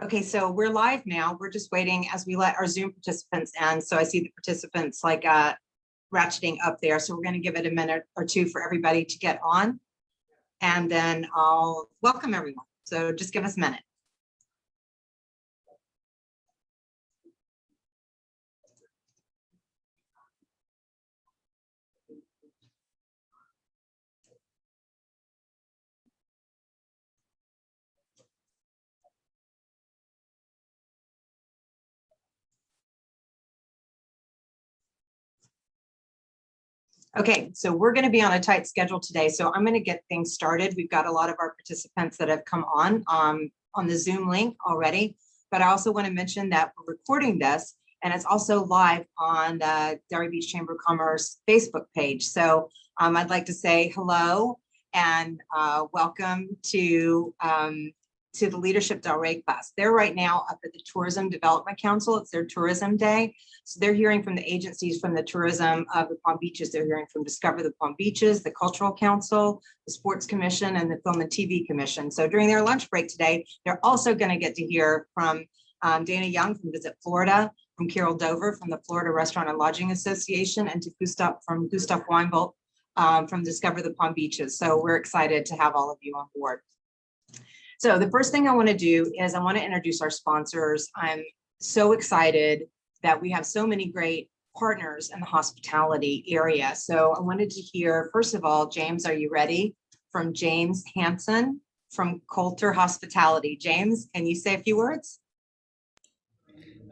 Okay, so we're live now. We're just waiting as we let our Zoom participants in. So I see the participants like ratcheting up there. So we're going to give it a minute or two for everybody to get on, and then I'll welcome everyone. So just give us a minute. Okay, so we're going to be on a tight schedule today, so I'm going to get things started. We've got a lot of our participants that have come on the Zoom link already, but I also want to mention that we're recording this, and it's also live on the Delray Beach Chamber of Commerce Facebook page. So I'd like to say hello and welcome to the Leadership Delray class. They're right now up at the Tourism Development Council. It's their tourism day. So they're hearing from the agencies from the tourism of the Palm Beaches. They're hearing from Discover the Palm Beaches, the Cultural Council, the Sports Commission, and the Film and TV Commission. So during their lunch break today, they're also going to get to hear from Dana Young from Visit Florida, from Carol Dover from the Florida Restaurant and Lodging Association, and to Gustav Weibel from Discover the Palm Beaches. So we're excited to have all of you on board. So the first thing I want to do is I want to introduce our sponsors. I'm so excited that we have so many great partners in the hospitality area. So I wanted to hear, first of all, James, are you ready? From James Hansen from Coulter Hospitality. James, can you say a few words?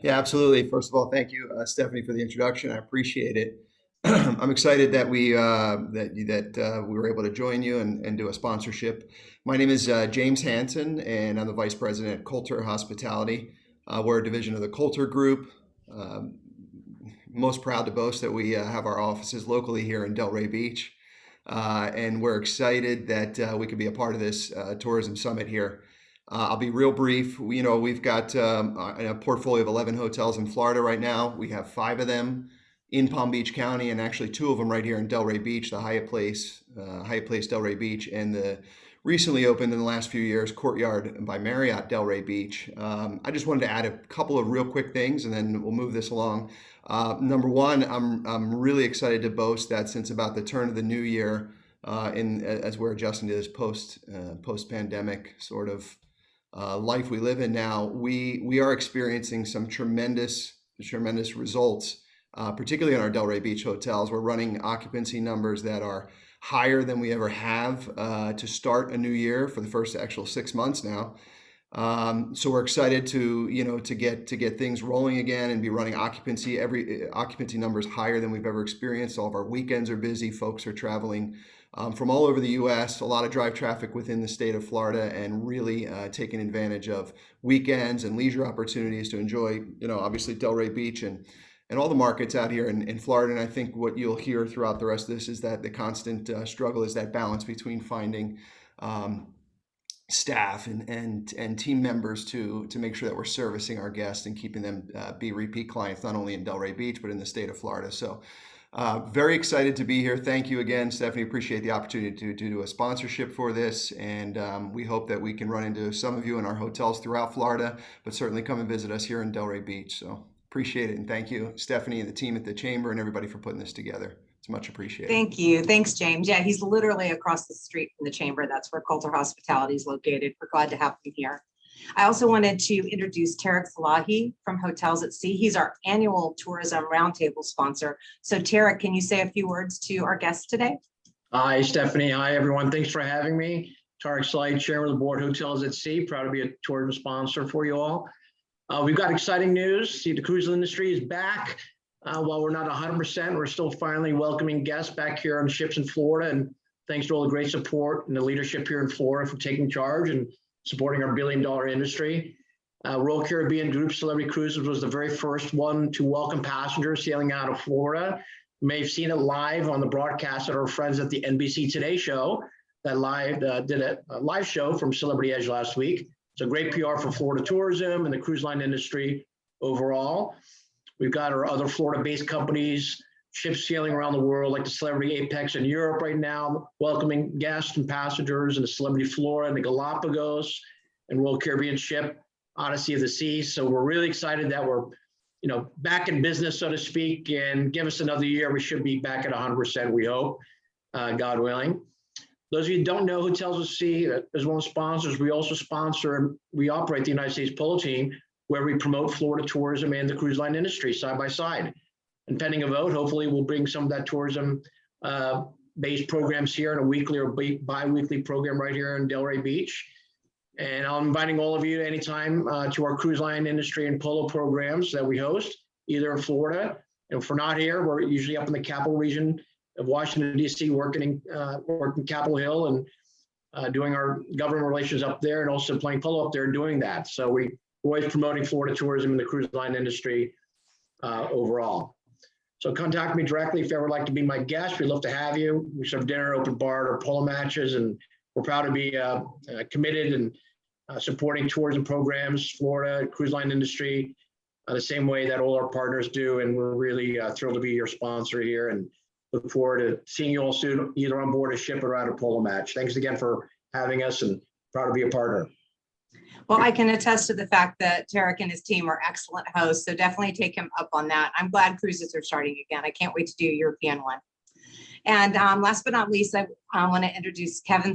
Yeah, absolutely. First of all, thank you, Stephanie, for the introduction. I appreciate it. I'm excited that we were able to join you and do a sponsorship. My name is James Hansen, and I'm the Vice President at Coulter Hospitality. We're a division of the Coulter Group. Most proud to boast that we have our offices locally here in Delray Beach, and we're excited that we could be a part of this tourism summit here. I'll be real brief. We've got a portfolio of 11 hotels in Florida right now. We have 5 of them in Palm Beach County, and actually 2 of them right here in Delray Beach, the Hyatt Place Delray Beach, and the recently opened in the last few years Courtyard by Marriott Delray Beach. I just wanted to add a couple of real quick things, and then we'll move this along. Number one, I'm really excited to boast that since about the turn of the new year, as we're adjusting to this post-pandemic sort of life we live in now, we are experiencing some tremendous results. Particularly in our Delray Beach hotels. We're running occupancy numbers that are higher than we ever have to start a new year for the first actual 6 months now. So we're excited to get things rolling again and be running occupancy numbers higher than we've ever experienced. All of our weekends are busy. Folks are traveling from all over the U.S. A lot of drive traffic within the state of Florida, and really taking advantage of weekends and leisure opportunities to enjoy, obviously Delray Beach and all the markets out here in Florida. And I think what you'll hear throughout the rest of this is that the constant struggle is that balance between finding staff and team members to make sure that we're servicing our guests and keeping them be repeat clients, not only in Delray Beach, but in the state of Florida. So very excited to be here. Thank you again, Stephanie. Appreciate the opportunity to do a sponsorship for this. And we hope that we can run into some of you in our hotels throughout Florida, but certainly come and visit us here in Delray Beach. So appreciate it. And thank you, Stephanie, and the team at the Chamber and everybody for putting this together. It's much appreciated. Thank you. Thanks, James. Yeah, he's literally across the street from the Chamber. That's where Coulter Hospitality is located. We're glad to have him here. I also wanted to introduce Tarik Zlahi from Hotels at Sea. He's our annual tourism roundtable sponsor. So Tarik, can you say a few words to our guests today? Hi, Stephanie. Hi, everyone. Thanks for having me. Tarik Zlahi, Chairman of the Board, Hotels at Sea. Proud to be a tourism sponsor for you all. We've got exciting news. See, the cruise industry is back. While we're not 100%, we're still finally welcoming guests back here on ships in Florida. And thanks to all the great support and the leadership here in Florida for taking charge and supporting our billion-dollar industry. Royal Caribbean Group Celebrity Cruises was the very first one to welcome passengers sailing out of Florida. You may have seen it live on the broadcast of our friends at the NBC Today show that did a live show from Celebrity Edge last week. It's a great PR for Florida tourism and the cruise line industry overall. We've got our other Florida-based companies, ships sailing around the world, like the Celebrity Apex in Europe right now, welcoming guests and passengers, and the Celebrity Flora and the Galapagos and Royal Caribbean ship Odyssey of the Seas. So we're really excited that we're, back in business, so to speak, and give us another year. We should be back at 100%, we hope, God willing. Those of you who don't know Hotels at Sea, as one of the sponsors, we also we operate the United States Polo Team, where we promote Florida tourism and the cruise line industry side by side. And pending a vote, hopefully we'll bring some of that tourism based programs here in a weekly or bi-weekly program right here in Delray Beach. And I'm inviting all of you anytime to our cruise line industry and polo programs that we host, either in Florida. And if we're not here, we're usually up in the capital region of Washington, D.C., working Capitol Hill and doing our government relations up there, and also playing polo up there and doing that. So we're always promoting Florida tourism and the cruise line industry overall. So contact me directly if you ever like to be my guest. We'd love to have you. We serve dinner, open bar, or polo matches, and we're proud to be committed and supporting tourism programs, Florida cruise line industry, the same way that all our partners do. And we're really thrilled to be your sponsor here, and look forward to seeing you all soon, either on board a ship or at a polo match. Thanks again for having us, and proud to be a partner. Well, I can attest to the fact that Tarik and his team are excellent hosts, so definitely take him up on that. I'm glad cruises are starting again. I can't wait to do a European one. And last but not least, I want to introduce Kevin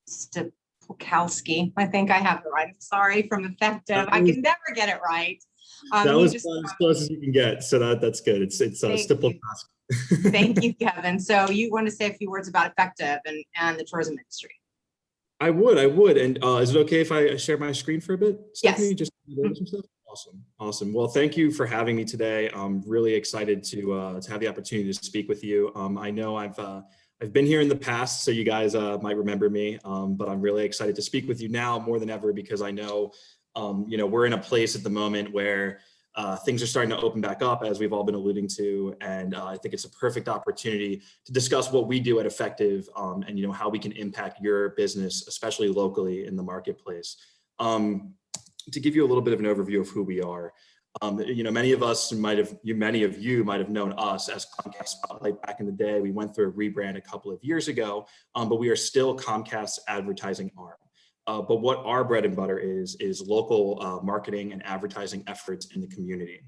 Stepukowski. I think I have it right. I'm sorry, from Effective. I can never get it right. That was as close as you can get, so that's good. It's Stipple. Thank you, Kevin. So you want to say a few words about Effective and the tourism industry? I would. And is it okay if I share my screen for a bit, Stephanie? Yes. Just some stuff? Awesome. Well, thank you for having me today. I'm really excited to have the opportunity to speak with you. I know I've been here in the past, so you guys might remember me, but I'm really excited to speak with you now more than ever, because I know, we're in a place at the moment where things are starting to open back up, as we've all been alluding to. And I think it's a perfect opportunity to discuss what we do at Effective, and how we can impact your business, especially locally in the marketplace. To give you a little bit of an overview of who we are, many of you might have known us as Comcast Spotlight back in the day. We went through a rebrand a couple of years ago, but we are still Comcast's advertising arm. But what our bread and butter is local marketing and advertising efforts in the community.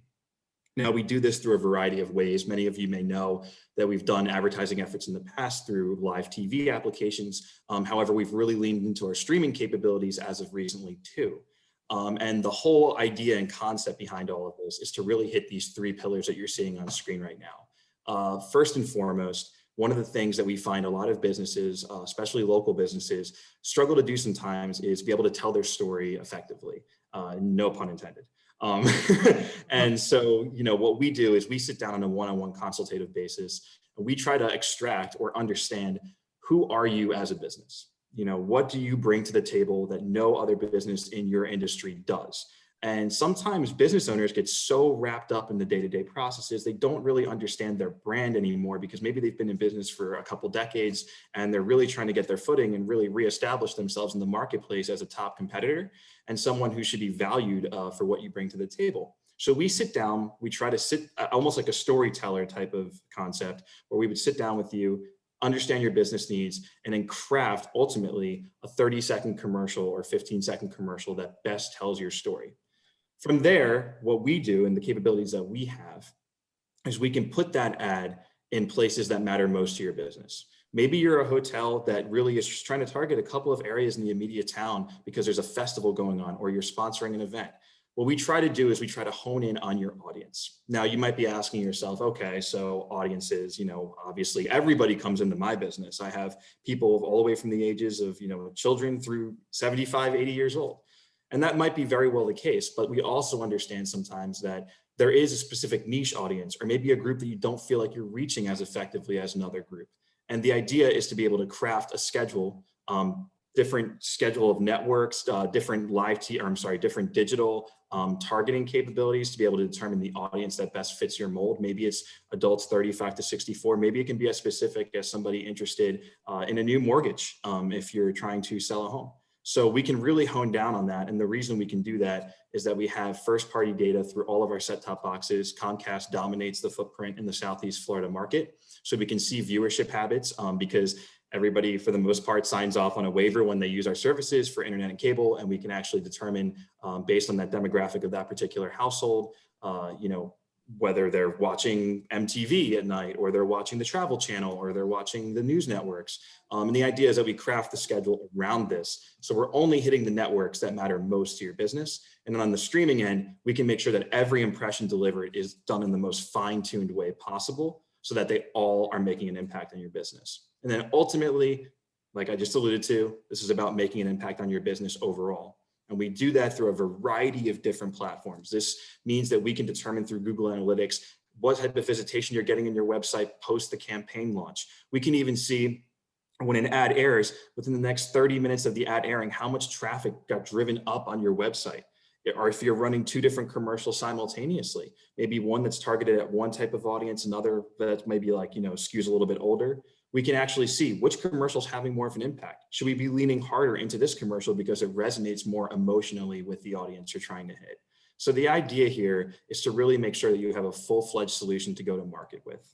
Now, we do this through a variety of ways. Many of you may know that we've done advertising efforts in the past through live TV applications. However, we've really leaned into our streaming capabilities as of recently too. And the whole idea and concept behind all of this is to really hit these three pillars that you're seeing on screen right now. First and foremost, one of the things that we find a lot of businesses, especially local businesses, struggle to do sometimes is be able to tell their story effectively. No pun intended. And so, what we do is we sit down on a one-on-one consultative basis, and we try to extract or understand, who are you as a business? What do you bring to the table that no other business in your industry does? And sometimes business owners get so wrapped up in the day-to-day processes, they don't really understand their brand anymore, because maybe they've been in business for a couple decades and they're really trying to get their footing and really reestablish themselves in the marketplace as a top competitor and someone who should be valued for what you bring to the table. So we sit down, we try to sit almost like a storyteller type of concept, where we would sit down with you, understand your business needs, and then craft ultimately a 30-second commercial or 15-second commercial that best tells your story. From there, what we do and the capabilities that we have is we can put that ad in places that matter most to your business. Maybe you're a hotel that really is just trying to target a couple of areas in the immediate town because there's a festival going on, or you're sponsoring an event. What we try to do is we try to hone in on your audience. Now, you might be asking yourself, okay, so audiences, obviously everybody comes into my business. I have people all the way from the ages of, children through 75, 80 years old. And that might be very well the case, but we also understand sometimes that there is a specific niche audience, or maybe a group that you don't feel like you're reaching as effectively as another group. And the idea is to be able to craft a schedule, different schedule of networks, different different digital targeting capabilities to be able to determine the audience that best fits your mold. Maybe it's adults 35 to 64. Maybe it can be as specific as somebody interested in a new mortgage if you're trying to sell a home. So we can really hone down on that. And the reason we can do that is that we have first-party data through all of our set-top boxes. Comcast dominates the footprint in the Southeast Florida market. So we can see viewership habits because Everybody, for the most part, signs off on a waiver when they use our services for internet and cable, and we can actually determine based on that demographic of that particular household, whether they're watching MTV at night, or they're watching the Travel Channel, or they're watching the news networks. And the idea is that we craft the schedule around this. So we're only hitting the networks that matter most to your business. And then on the streaming end, we can make sure that every impression delivered is done in the most fine-tuned way possible so that they all are making an impact on your business. And then ultimately, like I just alluded to, this is about making an impact on your business overall. And we do that through a variety of different platforms. This means that we can determine through Google Analytics what type of visitation you're getting in your website post the campaign launch. We can even see when an ad airs, within the next 30 minutes of the ad airing, how much traffic got driven up on your website. Or if you're running two different commercials simultaneously, maybe one that's targeted at one type of audience, another that maybe skews a little bit older, we can actually see which commercial is having more of an impact. Should we be leaning harder into this commercial because it resonates more emotionally with the audience you're trying to hit? So the idea here is to really make sure that you have a full-fledged solution to go to market with.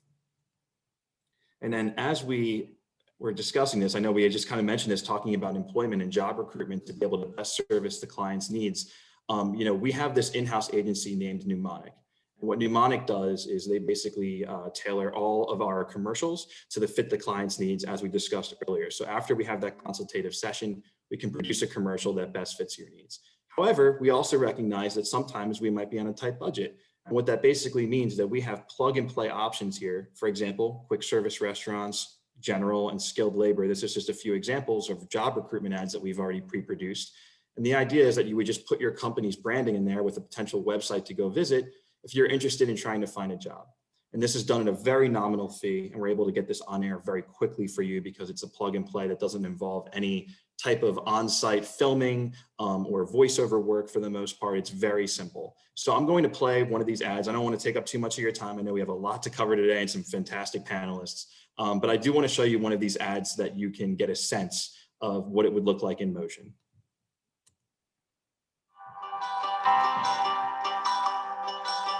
And then as we were discussing this, I know we had just kind of mentioned this, talking about employment and job recruitment to be able to best service the client's needs. We have this in-house agency named Mnemonic. And what Mnemonic does is they basically tailor all of our commercials to fit the client's needs, as we discussed earlier. So after we have that consultative session, we can produce a commercial that best fits your needs. However, we also recognize that sometimes we might be on a tight budget. And what that basically means is that we have plug and play options here. For example, quick service restaurants, general and skilled labor. This is just a few examples of job recruitment ads that we've already pre-produced. And the idea is that you would just put your company's branding in there with a potential website to go visit if you're interested in trying to find a job. And this is done at a very nominal fee, and we're able to get this on air very quickly for you because it's a plug and play that doesn't involve any type of on-site filming or voiceover work. For the most part, it's very simple. So I'm going to play one of these ads. I don't want to take up too much of your time. I know we have a lot to cover today and some fantastic panelists, but I do want to show you one of these ads that you can get a sense of what it would look like in motion.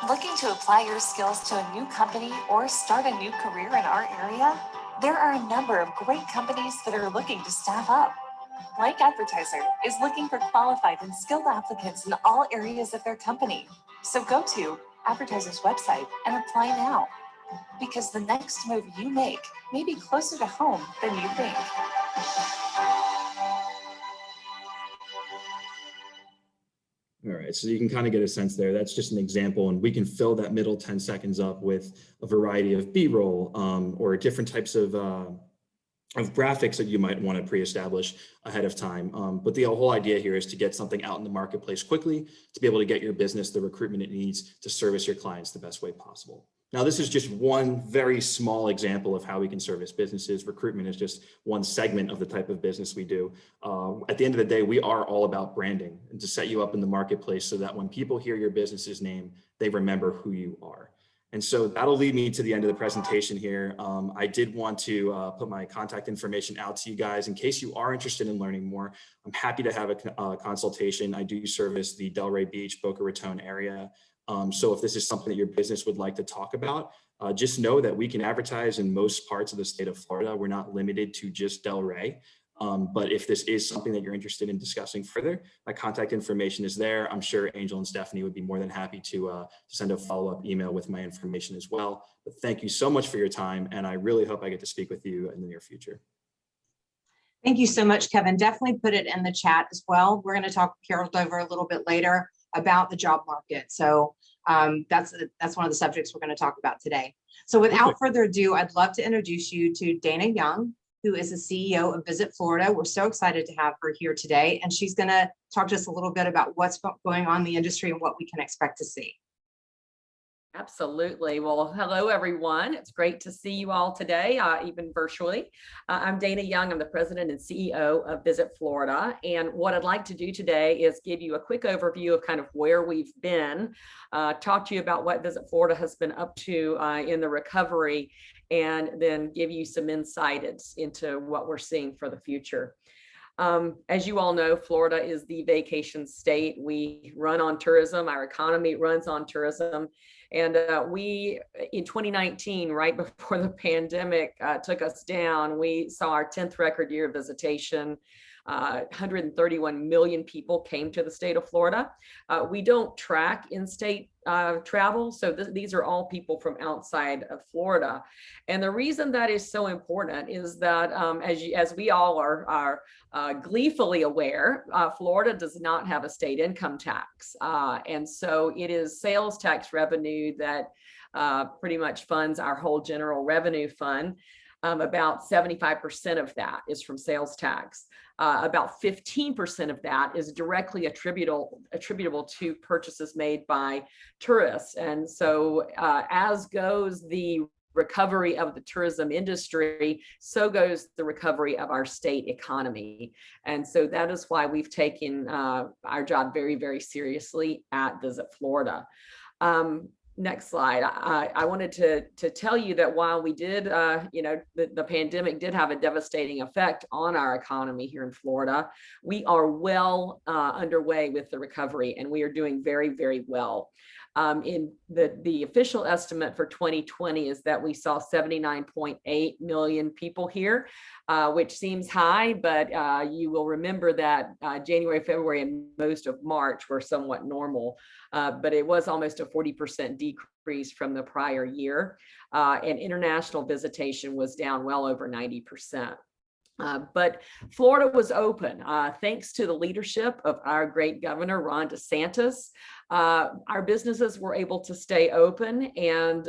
Looking to apply your skills to a new company or start a new career in our area? There are a number of great companies that are looking to staff up. Mlk Advertiser is looking for qualified and skilled applicants in all areas of their company. So go to Advertiser's website and apply now, because the next move you make may be closer to home than you think. All right, so you can kind of get a sense there. That's just an example, and we can fill that middle 10 seconds up with a variety of B-roll or different types of graphics that you might want to pre-establish ahead of time. But the whole idea here is to get something out in the marketplace quickly, to be able to get your business the recruitment it needs to service your clients the best way possible. Now, this is just one very small example of how we can service businesses. Recruitment is just one segment of the type of business we do. At the end of the day, we are all about branding and to set you up in the marketplace so that when people hear your business's name, they remember who you are. And so that'll lead me to the end of the presentation here. I did want to put my contact information out to you guys in case you are interested in learning more. I'm happy to have a consultation. I do service the Delray Beach, Boca Raton area. So if this is something that your business would like to talk about, just know that we can advertise in most parts of the state of Florida. We're not limited to just Delray. But if this is something that you're interested in discussing further, my contact information is there. I'm sure Angel and Stephanie would be more than happy to send a follow-up email with my information as well. But thank you so much for your time, and I really hope I get to speak with you in the near future. Thank you so much, Kevin. Definitely put it in the chat as well. We're going to talk Carol over a little bit later about the job market. So that's one of the subjects we're going to talk about today. So without further ado, I'd love to introduce you to Dana Young, who is the CEO of Visit Florida. We're so excited to have her here today, and she's going to talk to us a little bit about what's going on in the industry and what we can expect to see. Absolutely. Well, hello, everyone. It's great to see you all today, even virtually. I'm Dana Young. I'm the president and CEO of Visit Florida. And what I'd like to do today is give you a quick overview of kind of where we've been, talk to you about what Visit Florida has been up to in the recovery, and then give you some insight into what we're seeing for the future. As you all know, Florida is the vacation state. We run on tourism. Our economy runs on tourism. And we, in 2019, right before the pandemic took us down, we saw our 10th record year of visitation. 131 million people came to the state of Florida. We don't track in-state travel, so these are all people from outside of Florida. And the reason that is so important is that, as we all are gleefully aware, Florida does not have a state income tax, and so it is sales tax revenue that pretty much funds our whole general revenue fund. About 75% of that is from sales tax. About 15% of that is directly attributable to purchases made by tourists. And so as goes the recovery of the tourism industry, so goes the recovery of our state economy. And so that is why we've taken our job very, very seriously at Visit Florida. Next slide. I wanted to tell you that while we did, the pandemic did have a devastating effect on our economy here in Florida, we are well underway with the recovery, and we are doing very, very well. In the official estimate for 2020 is that we saw 79.8 million people here, which seems high, but you will remember that January, February, and most of March were somewhat normal, but it was almost a 40% decrease from the prior year, and international visitation was down well over 90%. But Florida was open thanks to the leadership of our great governor, Ron DeSantis. Our businesses were able to stay open, and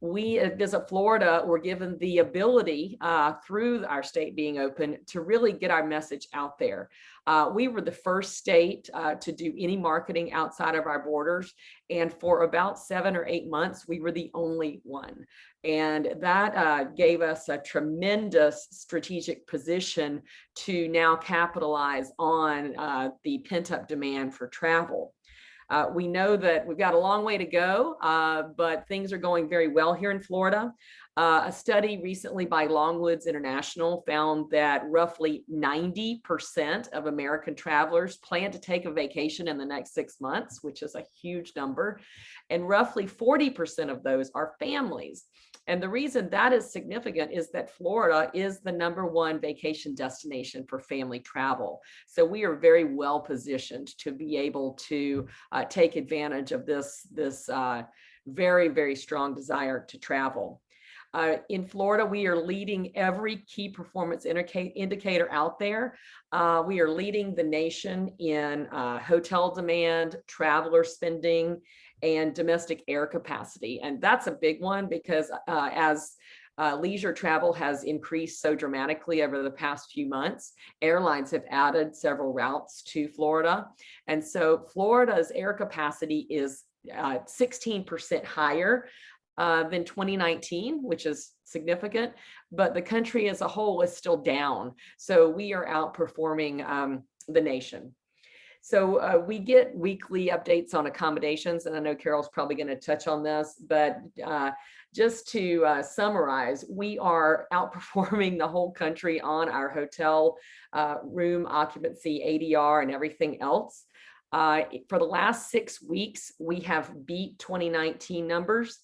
we at Visit Florida were given the ability through our state being open to really get our message out there. We were the first state to do any marketing outside of our borders. And for about 7 or 8 months, we were the only one. And that gave us a tremendous strategic position to now capitalize on the pent-up demand for travel. We know that we've got a long way to go, but things are going very well here in Florida. A study recently by Longwoods International found that roughly 90% of American travelers plan to take a vacation in the next 6 months, which is a huge number. And roughly 40% of those are families. And the reason that is significant is that Florida is the #1 vacation destination for family travel. So we are very well positioned to be able to take advantage of this very, very strong desire to travel. In Florida, we are leading every key performance indicator out there. We are leading the nation in hotel demand, traveler spending, and domestic air capacity. And that's a big one because as leisure travel has increased so dramatically over the past few months, airlines have added several routes to Florida. And so Florida's air capacity is 16% higher than 2019, which is significant, but the country as a whole is still down. So we are outperforming the nation. So we get weekly updates on accommodations, and I know Carol's probably going to touch on this, but just to summarize, we are outperforming the whole country on our hotel room occupancy, ADR, and everything else. For the last 6 weeks, we have beat 2019 numbers.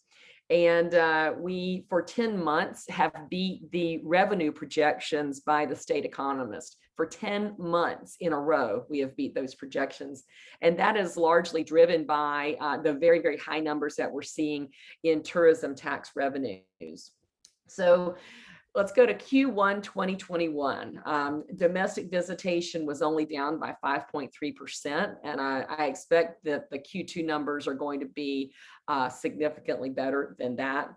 And we, for 10 months, have beat the revenue projections by the state economist. For 10 months in a row, we have beat those projections. And that is largely driven by the very, very high numbers that we're seeing in tourism tax revenues. So let's go to Q1 2021. Domestic visitation was only down by 5.3%. And I expect that the Q2 numbers are going to be significantly better than that.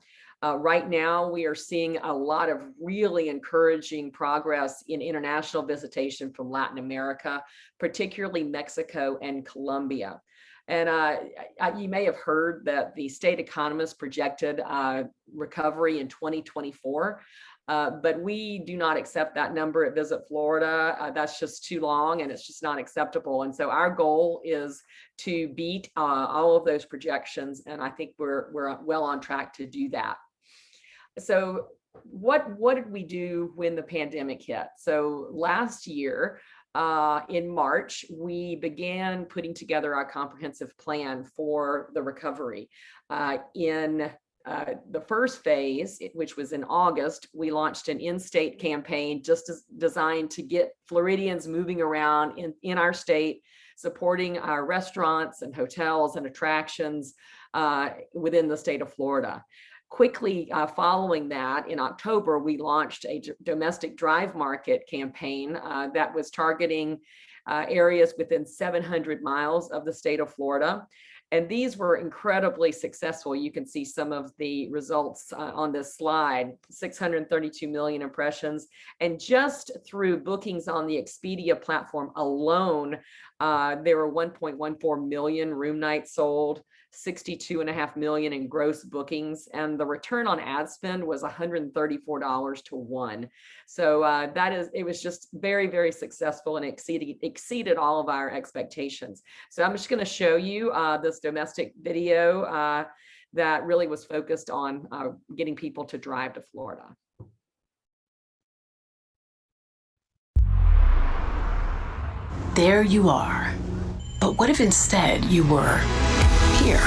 Right now, we are seeing a lot of really encouraging progress in international visitation from Latin America, particularly Mexico and Colombia. And you may have heard that the state economist projected recovery in 2024. But we do not accept that number at Visit Florida. That's just too long and it's just not acceptable. And so our goal is to beat all of those projections. And I think we're well on track to do that. So what did we do when the pandemic hit? So last year, in March, we began putting together our comprehensive plan for the recovery. In the first phase, which was in August, we launched an in-state campaign designed to get Floridians moving around in our state, supporting our restaurants and hotels and attractions within the state of Florida. Quickly following that, in October, we launched a domestic drive market campaign that was targeting areas within 700 miles of the state of Florida. And these were incredibly successful. You can see some of the results on this slide, 632 million impressions. And just through bookings on the Expedia platform alone, there were 1.14 million room nights sold, 62.5 million in gross bookings, and the return on ad spend was $134 to 1. So it was just very, very successful and exceeded all of our expectations. So I'm just going to show you this domestic video that really was focused on getting people to drive to Florida. There you are. But what if instead you were here?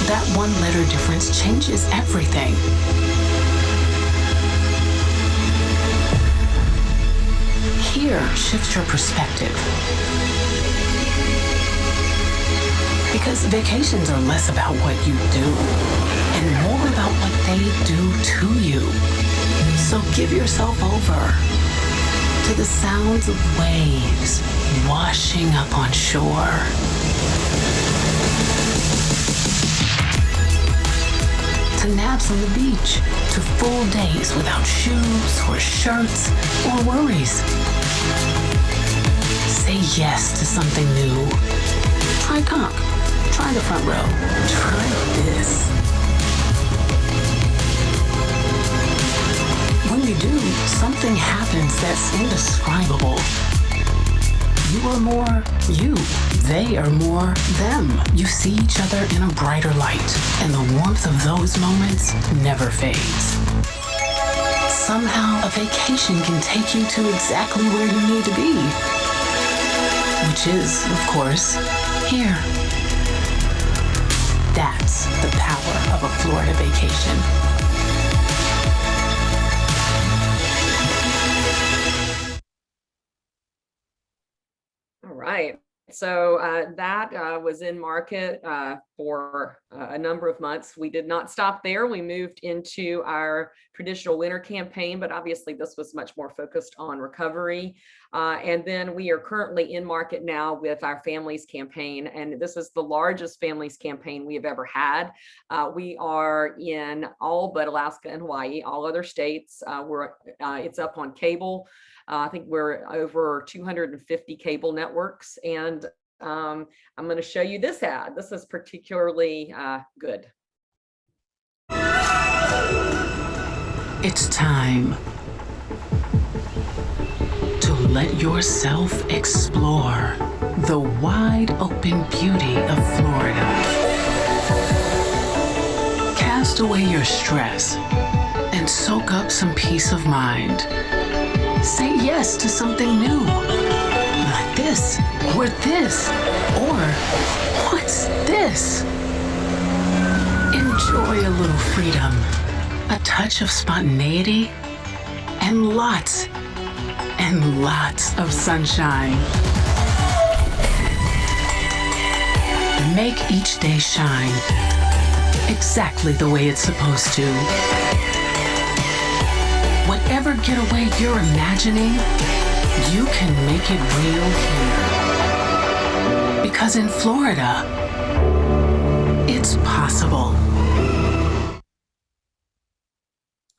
That one letter difference changes everything. Here shifts your perspective. Because vacations are less about what you do and more about what they do to you. So give yourself over to the sounds of waves washing up on shore. To naps on the beach, to full days without shoes or shirts or worries. Say yes to something new. Try conch, try the front row, try this. When you do, something happens that's indescribable. You are more you. They are more them. You see each other in a brighter light, and the warmth of those moments never fades. Somehow, a vacation can take you to exactly where you need to be, which is, of course, here. That's the power of a Florida vacation. All right. So that was in market for a number of months. We did not stop there. We moved into our traditional winter campaign, but obviously this was much more focused on recovery. And then we are currently in market now with our families campaign. And this is the largest families campaign we have ever had. We are in all but Alaska and Hawaii, all other states. It's up on cable. I think we're over 250 cable networks, and I'm going to show you this ad. This is particularly good. It's time to let yourself explore the wide open beauty of Florida. Cast away your stress and soak up some peace of mind. Say yes to something new, like this, or this, or what's this? Enjoy a little freedom, a touch of spontaneity, and lots of sunshine. Make each day shine exactly the way it's supposed to. Whatever getaway you're imagining, you can make it real here. Because in Florida, it's possible.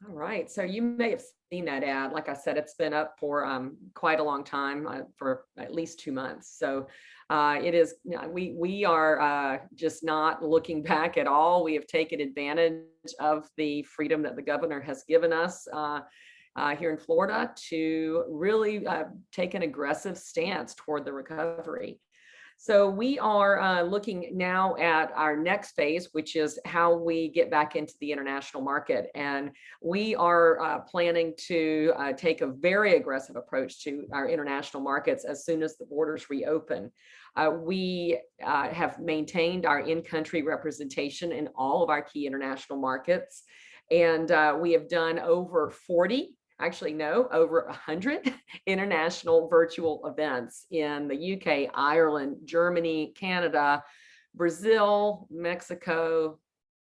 All right, so you may have seen that ad. Like I said, it's been up for quite a long time, for at least 2 months. So it is. We are just not looking back at all. We have taken advantage of the freedom that the governor has given us here in Florida to really take an aggressive stance toward the recovery. So we are looking now at our next phase, which is how we get back into the international market. And we are planning to take a very aggressive approach to our international markets as soon as the borders reopen. We have maintained our in-country representation in all of our key international markets. And we have done over 40, actually no, over 100 international virtual events in the UK, Ireland, Germany, Canada, Brazil, Mexico,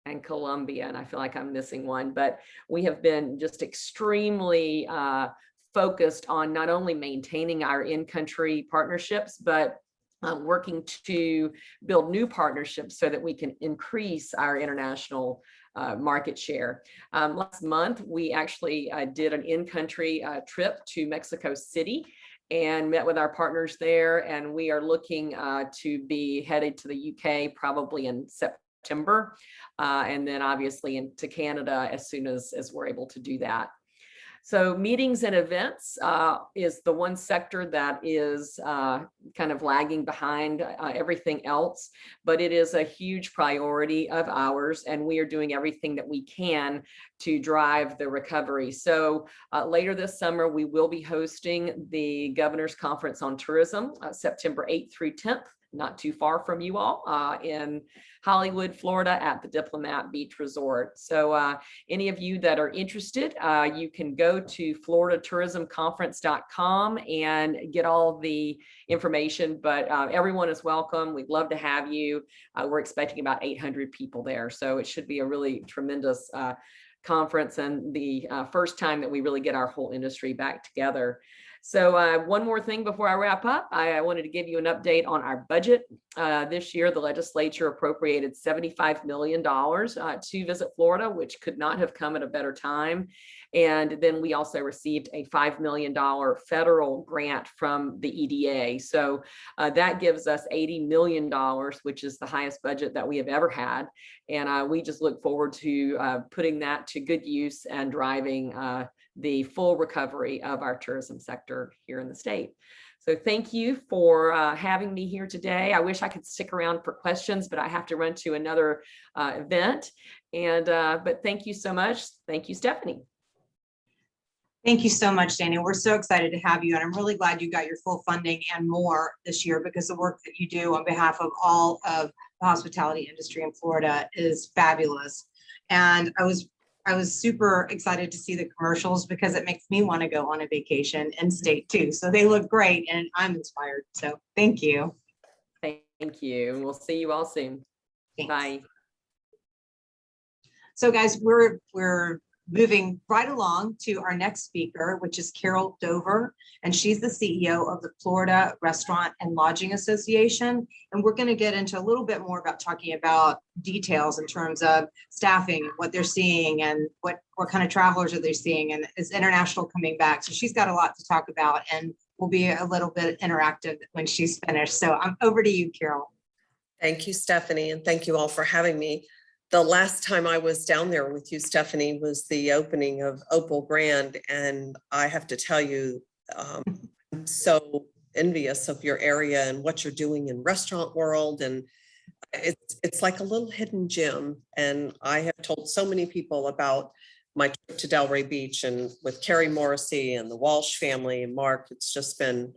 and Colombia. And I feel like I'm missing one, but we have been just extremely focused on not only maintaining our in-country partnerships, but working to build new partnerships so that we can increase our international market share. Last month, we actually did an in-country trip to Mexico City and met with our partners there. And we are looking to be headed to the UK probably in September, and then obviously into Canada as soon as we're able to do that. So meetings and events is the one sector that is kind of lagging behind everything else, but it is a huge priority of ours, and we are doing everything that we can to drive the recovery. So later this summer, we will be hosting the Governor's Conference on Tourism, September 8th through 10th. Not too far from you all in Hollywood, Florida at the Diplomat Beach Resort. So any of you that are interested, you can go to FloridaTourismConference.com and get all the information, but everyone is welcome. We'd love to have you. We're expecting about 800 people there. So it should be a really tremendous conference and the first time that we really get our whole industry back together. So one more thing before I wrap up, I wanted to give you an update on our budget. This year, the legislature appropriated $75 million to Visit Florida, which could not have come at a better time. And then we also received a $5 million federal grant from the EDA. So that gives us $80 million, which is the highest budget that we have ever had. And we just look forward to putting that to good use and driving the full recovery of our tourism sector here in the state. So thank you for having me here today. I wish I could stick around for questions, but I have to run to another event. And but thank you so much. Thank you, Stephanie. Thank you so much, Dana. We're so excited to have you. And I'm really glad you got your full funding and more this year, because the work that you do on behalf of all of the hospitality industry in Florida is fabulous. And I was super excited to see the commercials because it makes me want to go on a vacation in state too. So they look great and I'm inspired. So thank you. Thank you. We'll see you all soon. Thanks. Bye. So guys, we're moving right along to our next speaker, which is Carol Dover, and she's the CEO of the Florida Restaurant and Lodging Association. And we're going to get into a little bit more about talking about details in terms of staffing, what they're seeing, and what kind of travelers are they seeing, and is international coming back. So she's got a lot to talk about, and we'll be a little bit interactive when she's finished. So I'm over to you, Carol. Thank you, Stephanie, and thank you all for having me. The last time I was down there with you, Stephanie, was the opening of Opal Grand, and I have to tell you, I'm so envious of your area and what you're doing in restaurant world, and it's like a little hidden gem. And I have told so many people about my trip to Delray Beach and with Carrie Morrissey and the Walsh family and Mark. It's just been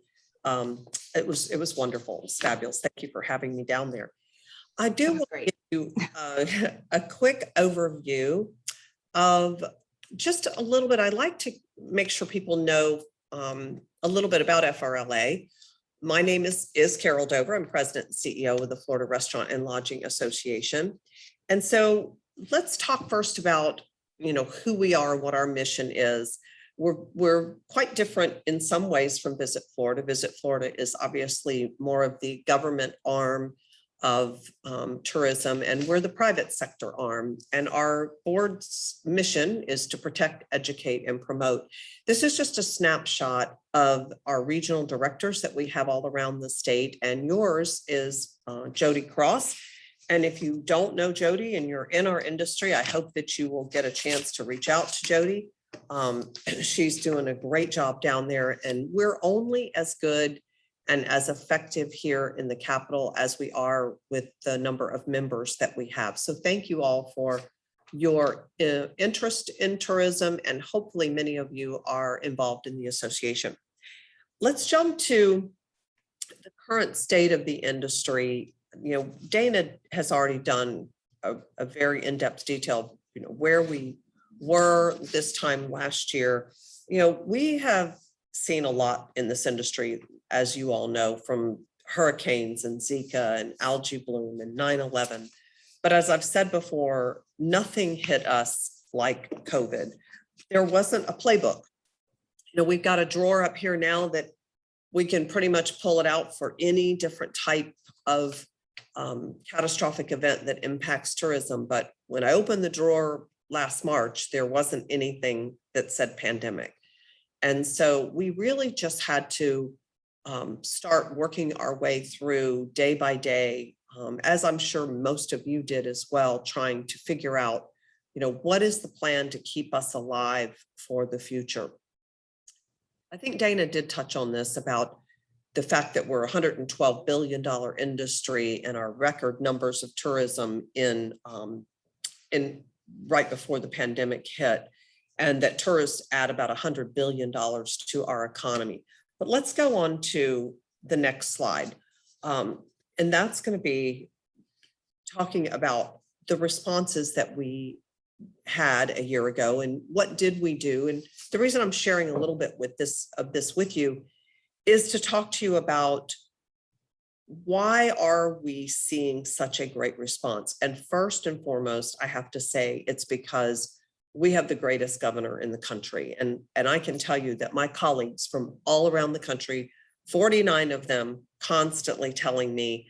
it was wonderful. It's fabulous. Thank you for having me down there. I do want to give you a quick overview of just a little bit. I'd like to make sure people know a little bit about FRLA. My name is Carol Dover. I'm president and CEO of the Florida Restaurant and Lodging Association. And so let's talk first about, who we are, what our mission is. We're quite different in some ways from Visit Florida. Visit Florida is obviously more of the government arm of tourism, and we're the private sector arm. And our board's mission is to protect, educate, and promote. This is just a snapshot of our regional directors that we have all around the state, and yours is Jody Cross. And if you don't know Jody and you're in our industry, I hope that you will get a chance to reach out to Jody. She's doing a great job down there, and we're only as good and as effective here in the capital as we are with the number of members that we have. So thank you all for your interest in tourism, and hopefully many of you are involved in the association. Let's jump to the current state of the industry. Dana has already done a very in-depth detail, where we were this time last year. We have seen a lot in this industry, as you all know, from hurricanes and Zika and algae bloom and 9/11. But as I've said before, nothing hit us like COVID. There wasn't a playbook. We've got a drawer up here now that we can pretty much pull it out for any different type of catastrophic event that impacts tourism. But when I opened the drawer last March, there wasn't anything that said pandemic. And so we really just had to start working our way through day by day, as I'm sure most of you did as well, trying to figure out, what is the plan to keep us alive for the future. I think Dana did touch on this about the fact that we're a $112 billion industry and our record numbers of tourism in right before the pandemic hit, and that tourists add about $100 billion to our economy. But let's go on to the next slide. And that's going to be talking about the responses that we had a year ago and what did we do. And the reason I'm sharing a little bit with this with you is to talk to you about why are we seeing such a great response. And first and foremost, I have to say it's because we have the greatest governor in the country. And I can tell you that my colleagues from all around the country, 49 of them, constantly telling me,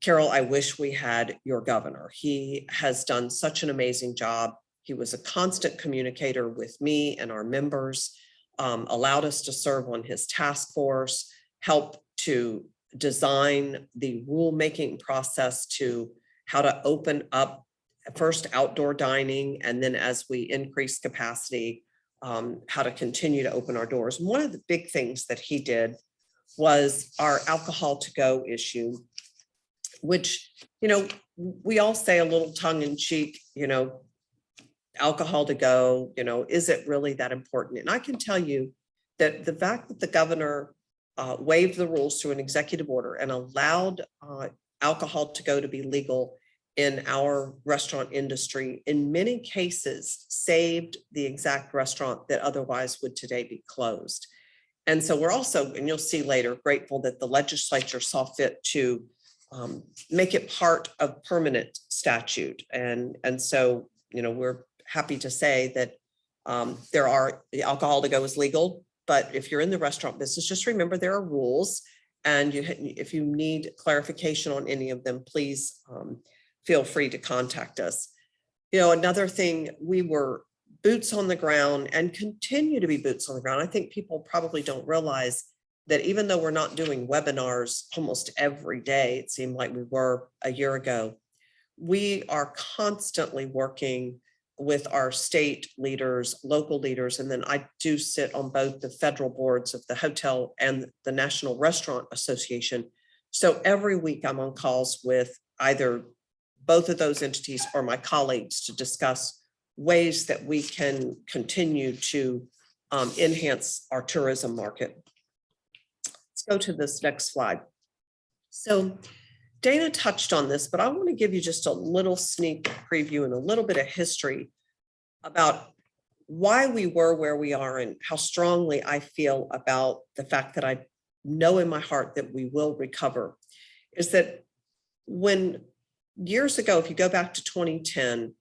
Carol, I wish we had your governor. He has done such an amazing job. He was a constant communicator with me and our members, allowed us to serve on his task force, help to design the rulemaking process to how to open up first outdoor dining, and then as we increase capacity, how to continue to open our doors. And one of the big things that he did was our alcohol to go issue, which, we all say a little tongue in cheek, alcohol to go, is it really that important? And I can tell you that the fact that the governor waived the rules through an executive order and allowed alcohol to go to be legal in our restaurant industry, in many cases, saved the exact restaurant that otherwise would today be closed. And so we're also, and you'll see later, grateful that the legislature saw fit to make it part of permanent statute. And so, we're happy to say that the alcohol to go is legal, but if you're in the restaurant business, just remember there are rules. And if you need clarification on any of them, please feel free to contact us. Another thing, we were boots on the ground and continue to be boots on the ground. I think people probably don't realize that even though we're not doing webinars almost every day, it seemed like we were a year ago, we are constantly working with our state leaders, local leaders, and then I do sit on both the federal boards of the hotel and the National Restaurant Association. So every week I'm on calls with either both of those entities or my colleagues to discuss ways that we can continue to enhance our tourism market. Let's go to this next slide. So Dana touched on this, but I want to give you just a little sneak preview and a little bit of history about why we were where we are and how strongly I feel about the fact that I know in my heart that we will recover. Is that when years ago, if you go back to 2010,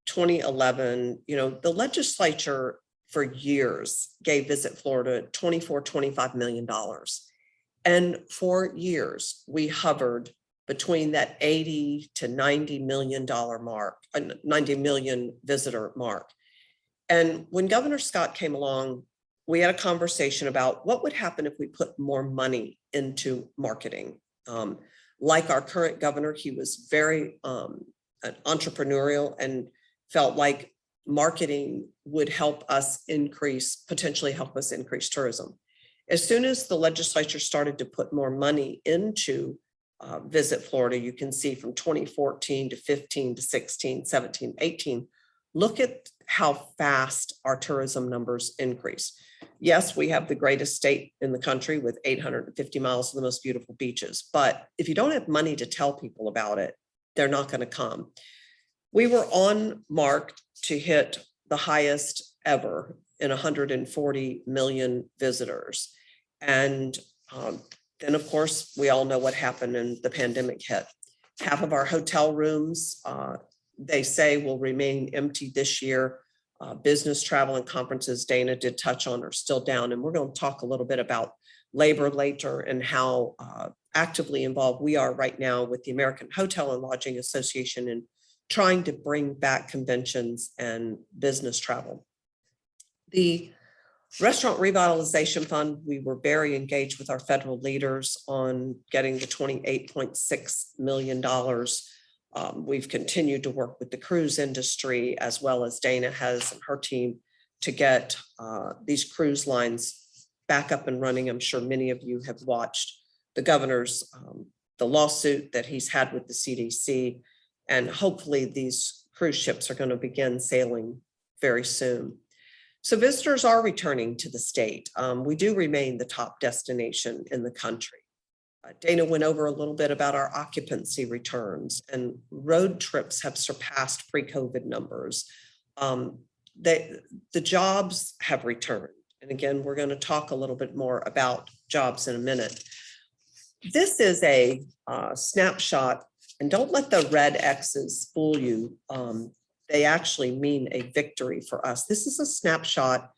2011, the legislature for years gave Visit Florida $25 million. And for years, we hovered between that 80 to $90 million mark, 90 million visitor mark. And when Governor Scott came along, we had a conversation about what would happen if we put more money into marketing. Like our current governor, he was very entrepreneurial and felt like marketing would help us potentially help us increase tourism. As soon as the legislature started to put more money into Visit Florida, you can see from 2014 to 15 to 16, 17, 18, look at how fast our tourism numbers increase. Yes, we have the greatest state in the country with 850 miles of the most beautiful beaches, but if you don't have money to tell people about it, they're not going to come. We were on mark to hit the highest ever in 140 million visitors. And then, of course, we all know what happened and the pandemic hit. Half of our hotel rooms, they say, will remain empty this year. Business travel and conferences, Dana did touch on, are still down. And we're going to talk a little bit about labor later and how actively involved we are right now with the American Hotel and Lodging Association in trying to bring back conventions and business travel. The Restaurant Revitalization Fund, we were very engaged with our federal leaders on getting the $28.6 million. We've continued to work with the cruise industry, as well as Dana has and her team, to get these cruise lines back up and running. I'm sure many of you have watched the governor's, the lawsuit that he's had with the CDC, and hopefully these cruise ships are going to begin sailing very soon. So visitors are returning to the state. We do remain the top destination in the country. Dana went over a little bit about our occupancy returns, and road trips have surpassed pre-COVID numbers. The jobs have returned. And again, we're going to talk a little bit more about jobs in a minute. This is a snapshot, and don't let the red X's fool you. They actually mean a victory for us. This is a snapshot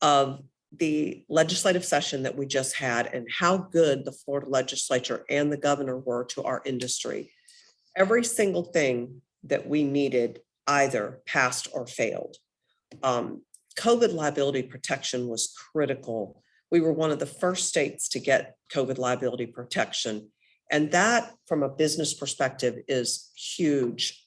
of the legislative session that we just had and how good the Florida legislature and the governor were to our industry. Every single thing that we needed either passed or failed. COVID liability protection was critical. We were one of the first states to get COVID liability protection. And that, from a business perspective, is huge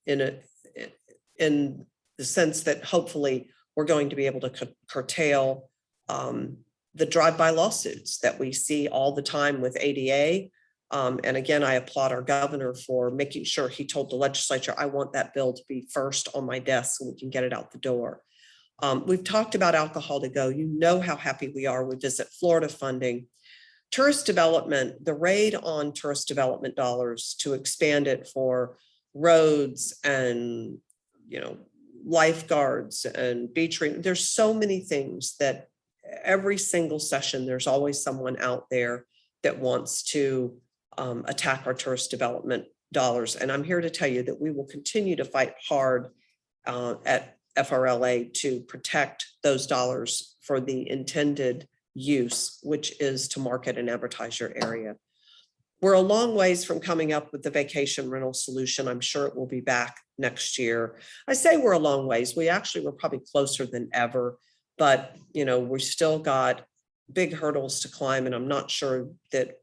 in the sense that hopefully we're going to be able to curtail the drive-by lawsuits that we see all the time with ADA. And again, I applaud our governor for making sure he told the legislature, I want that bill to be first on my desk so we can get it out the door. We've talked about alcohol to go. You know how happy we are with Visit Florida funding. Tourist development, the raid on tourist development dollars to expand it for roads and lifeguards and beach. There's so many things that every single session, there's always someone out there that wants to attack our tourist development dollars. And I'm here to tell you that we will continue to fight hard at FRLA to protect those dollars for the intended use, which is to market and advertise your area. We're a long ways from coming up with the vacation rental solution. I'm sure it will be back next year. I say we're a long ways. We actually were probably closer than ever, but we still got big hurdles to climb, and I'm not sure that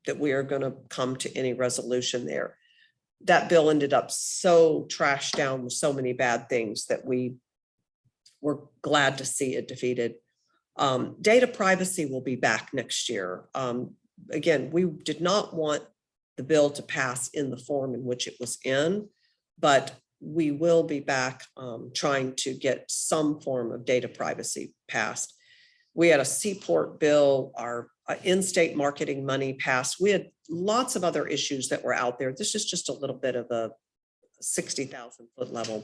that we are going to come to any resolution there. That bill ended up so trashed down with so many bad things that we were glad to see it defeated. Data privacy will be back next year. Again, we did not want the bill to pass in the form in which it was in, but we will be back trying to get some form of data privacy passed. We had a seaport bill, our in-state marketing money passed. We had lots of other issues that were out there. This is just a little bit of a 60,000 foot level.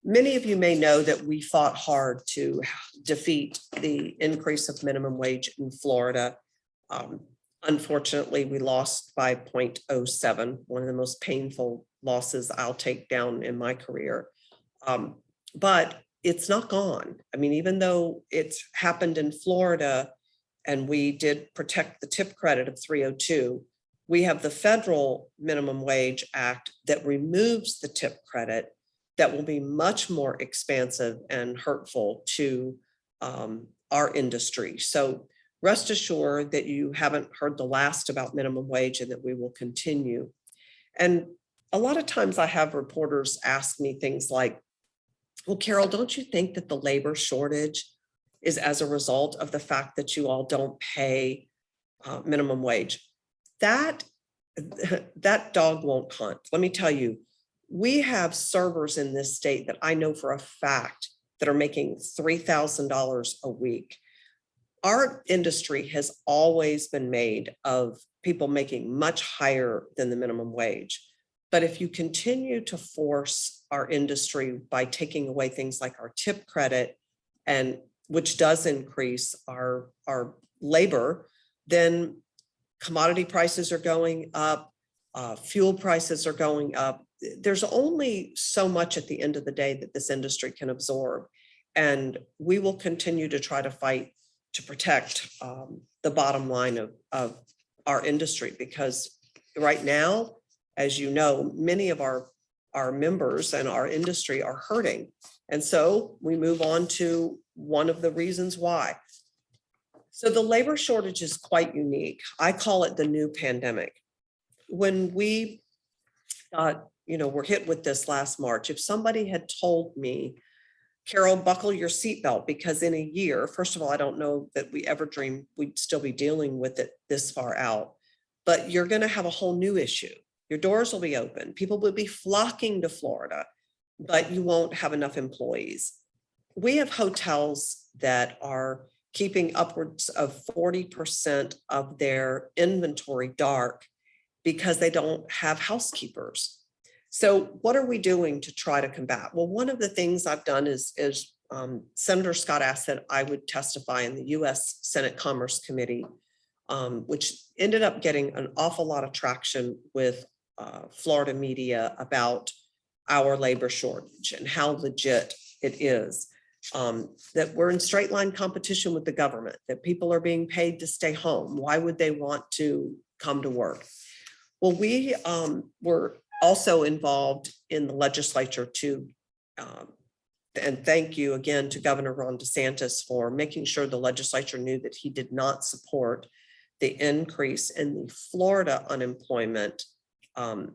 Many of you may know that we fought hard to defeat the increase of minimum wage in Florida. Unfortunately, we lost by 0.07, one of the most painful losses I'll take down in my career. But it's not gone. I mean, even though it's happened in Florida and we did protect the tip credit of 302, we have the federal minimum wage act that removes the tip credit that will be much more expansive and hurtful to our industry. So rest assured that you haven't heard the last about minimum wage and that we will continue. And a lot of times I have reporters ask me things like, well, Carol, don't you think that the labor shortage is as a result of the fact that you all don't pay minimum wage. That dog won't hunt. Let me tell you, we have servers in this state that I know for a fact that are making $3,000 a week. Our industry has always been made of people making much higher than the minimum wage. But if you continue to force our industry by taking away things like our tip credit, and which does increase our labor, then commodity prices are going up, fuel prices are going up. There's only so much at the end of the day that this industry can absorb. And we will continue to try to fight to protect the bottom line of our industry, because right now, as you know, many of our members and our industry are hurting. And so we move on to one of the reasons why. So the labor shortage is quite unique. I call it the new pandemic. When we were hit with this last March, if somebody had told me, Carol, buckle your seatbelt, because in a year, first of all, I don't know that we ever dreamed we'd still be dealing with it this far out, but you're going to have a whole new issue. Your doors will be open. People will be flocking to Florida, but you won't have enough employees. We have hotels that are keeping upwards of 40% of their inventory dark because they don't have housekeepers. So what are we doing to try to combat? Well, one of the things I've done is Senator Scott asked that I would testify in the U.S. Senate Commerce Committee, which ended up getting an awful lot of traction with Florida media about our labor shortage and how legit it is. That we're in straight line competition with the government, that people are being paid to stay home. Why would they want to come to work? Well, we were also involved in the legislature to, and thank you again to Governor Ron DeSantis for making sure the legislature knew that he did not support the increase in the Florida unemployment, the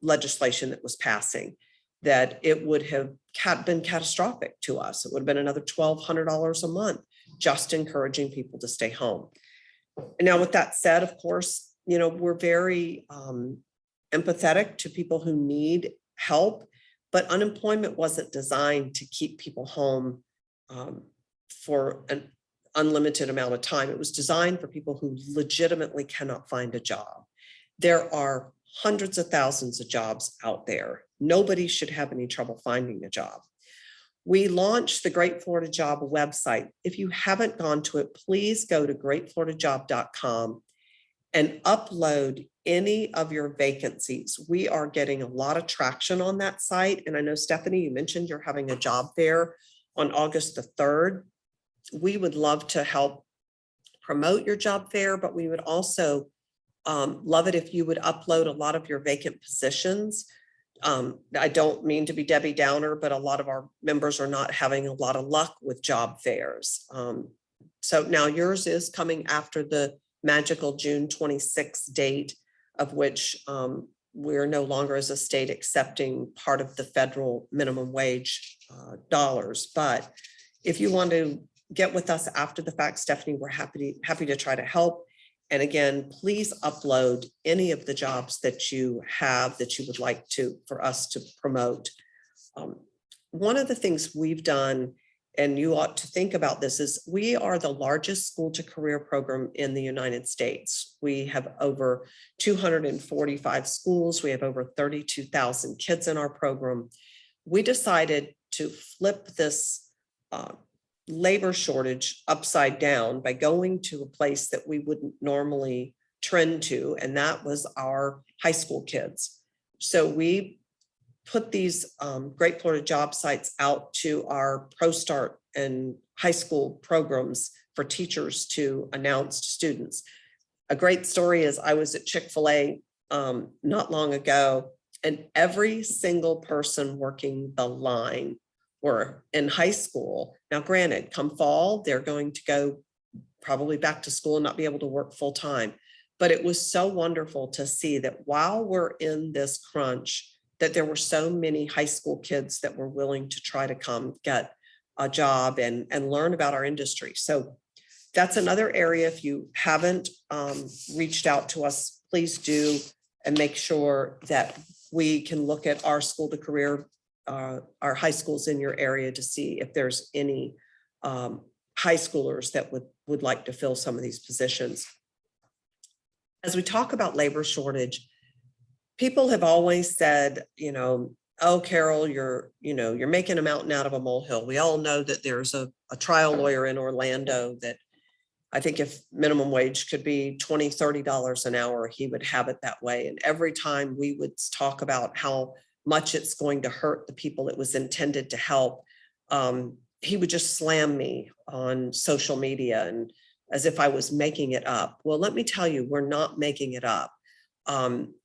legislation that was passing, that it would have been catastrophic to us. It would have been another $1,200 a month, just encouraging people to stay home. And now with that said, of course, we're very empathetic to people who need help, but unemployment wasn't designed to keep people home for an unlimited amount of time. It was designed for people who legitimately cannot find a job. There are hundreds of thousands of jobs out there. Nobody should have any trouble finding a job. We launched the Great Florida Job website. If you haven't gone to it, please go to greatfloridajob.com and upload any of your vacancies. We are getting a lot of traction on that site. And I know, Stephanie, you mentioned you're having a job fair on August the 3rd. We would love to help promote your job fair, but we would also love it if you would upload a lot of your vacant positions. I don't mean to be Debbie Downer, but a lot of our members are not having a lot of luck with job fairs. So now yours is coming after the magical June 26th date, of which we're no longer as a state accepting part of the federal minimum wage dollars. But if you want to get with us after the fact, Stephanie, we're happy to try to help. And again, please upload any of the jobs that you have that you would like for us to promote. One of the things we've done, and you ought to think about this, is we are the largest school to career program in the United States. We have over 245 schools. We have over 32,000 kids in our program. We decided to flip this labor shortage upside down by going to a place that we wouldn't normally trend to, and that was our high school kids. So we put these Great Florida job sites out to our ProStart and high school programs for teachers to announce to students. A great story is I was at Chick-fil-A not long ago, and every single person working the line were in high school. Now, granted, come fall, they're going to go probably back to school and not be able to work full time. But it was so wonderful to see that while we're in this crunch, that there were so many high school kids that were willing to try to come get a job and learn about our industry. So that's another area. If you haven't reached out to us, please do, and make sure that we can look at our school to career, our high schools in your area to see if there's any high schoolers that would like to fill some of these positions. As we talk about labor shortage, people have always said, oh, Carol, you're making a mountain out of a molehill. We all know that there's a trial lawyer in Orlando that I think if minimum wage could be $20, $30 an hour, he would have it that way. And every time we would talk about how much it's going to hurt the people it was intended to help, he would just slam me on social media and as if I was making it up. Well, let me tell you, we're not making it up.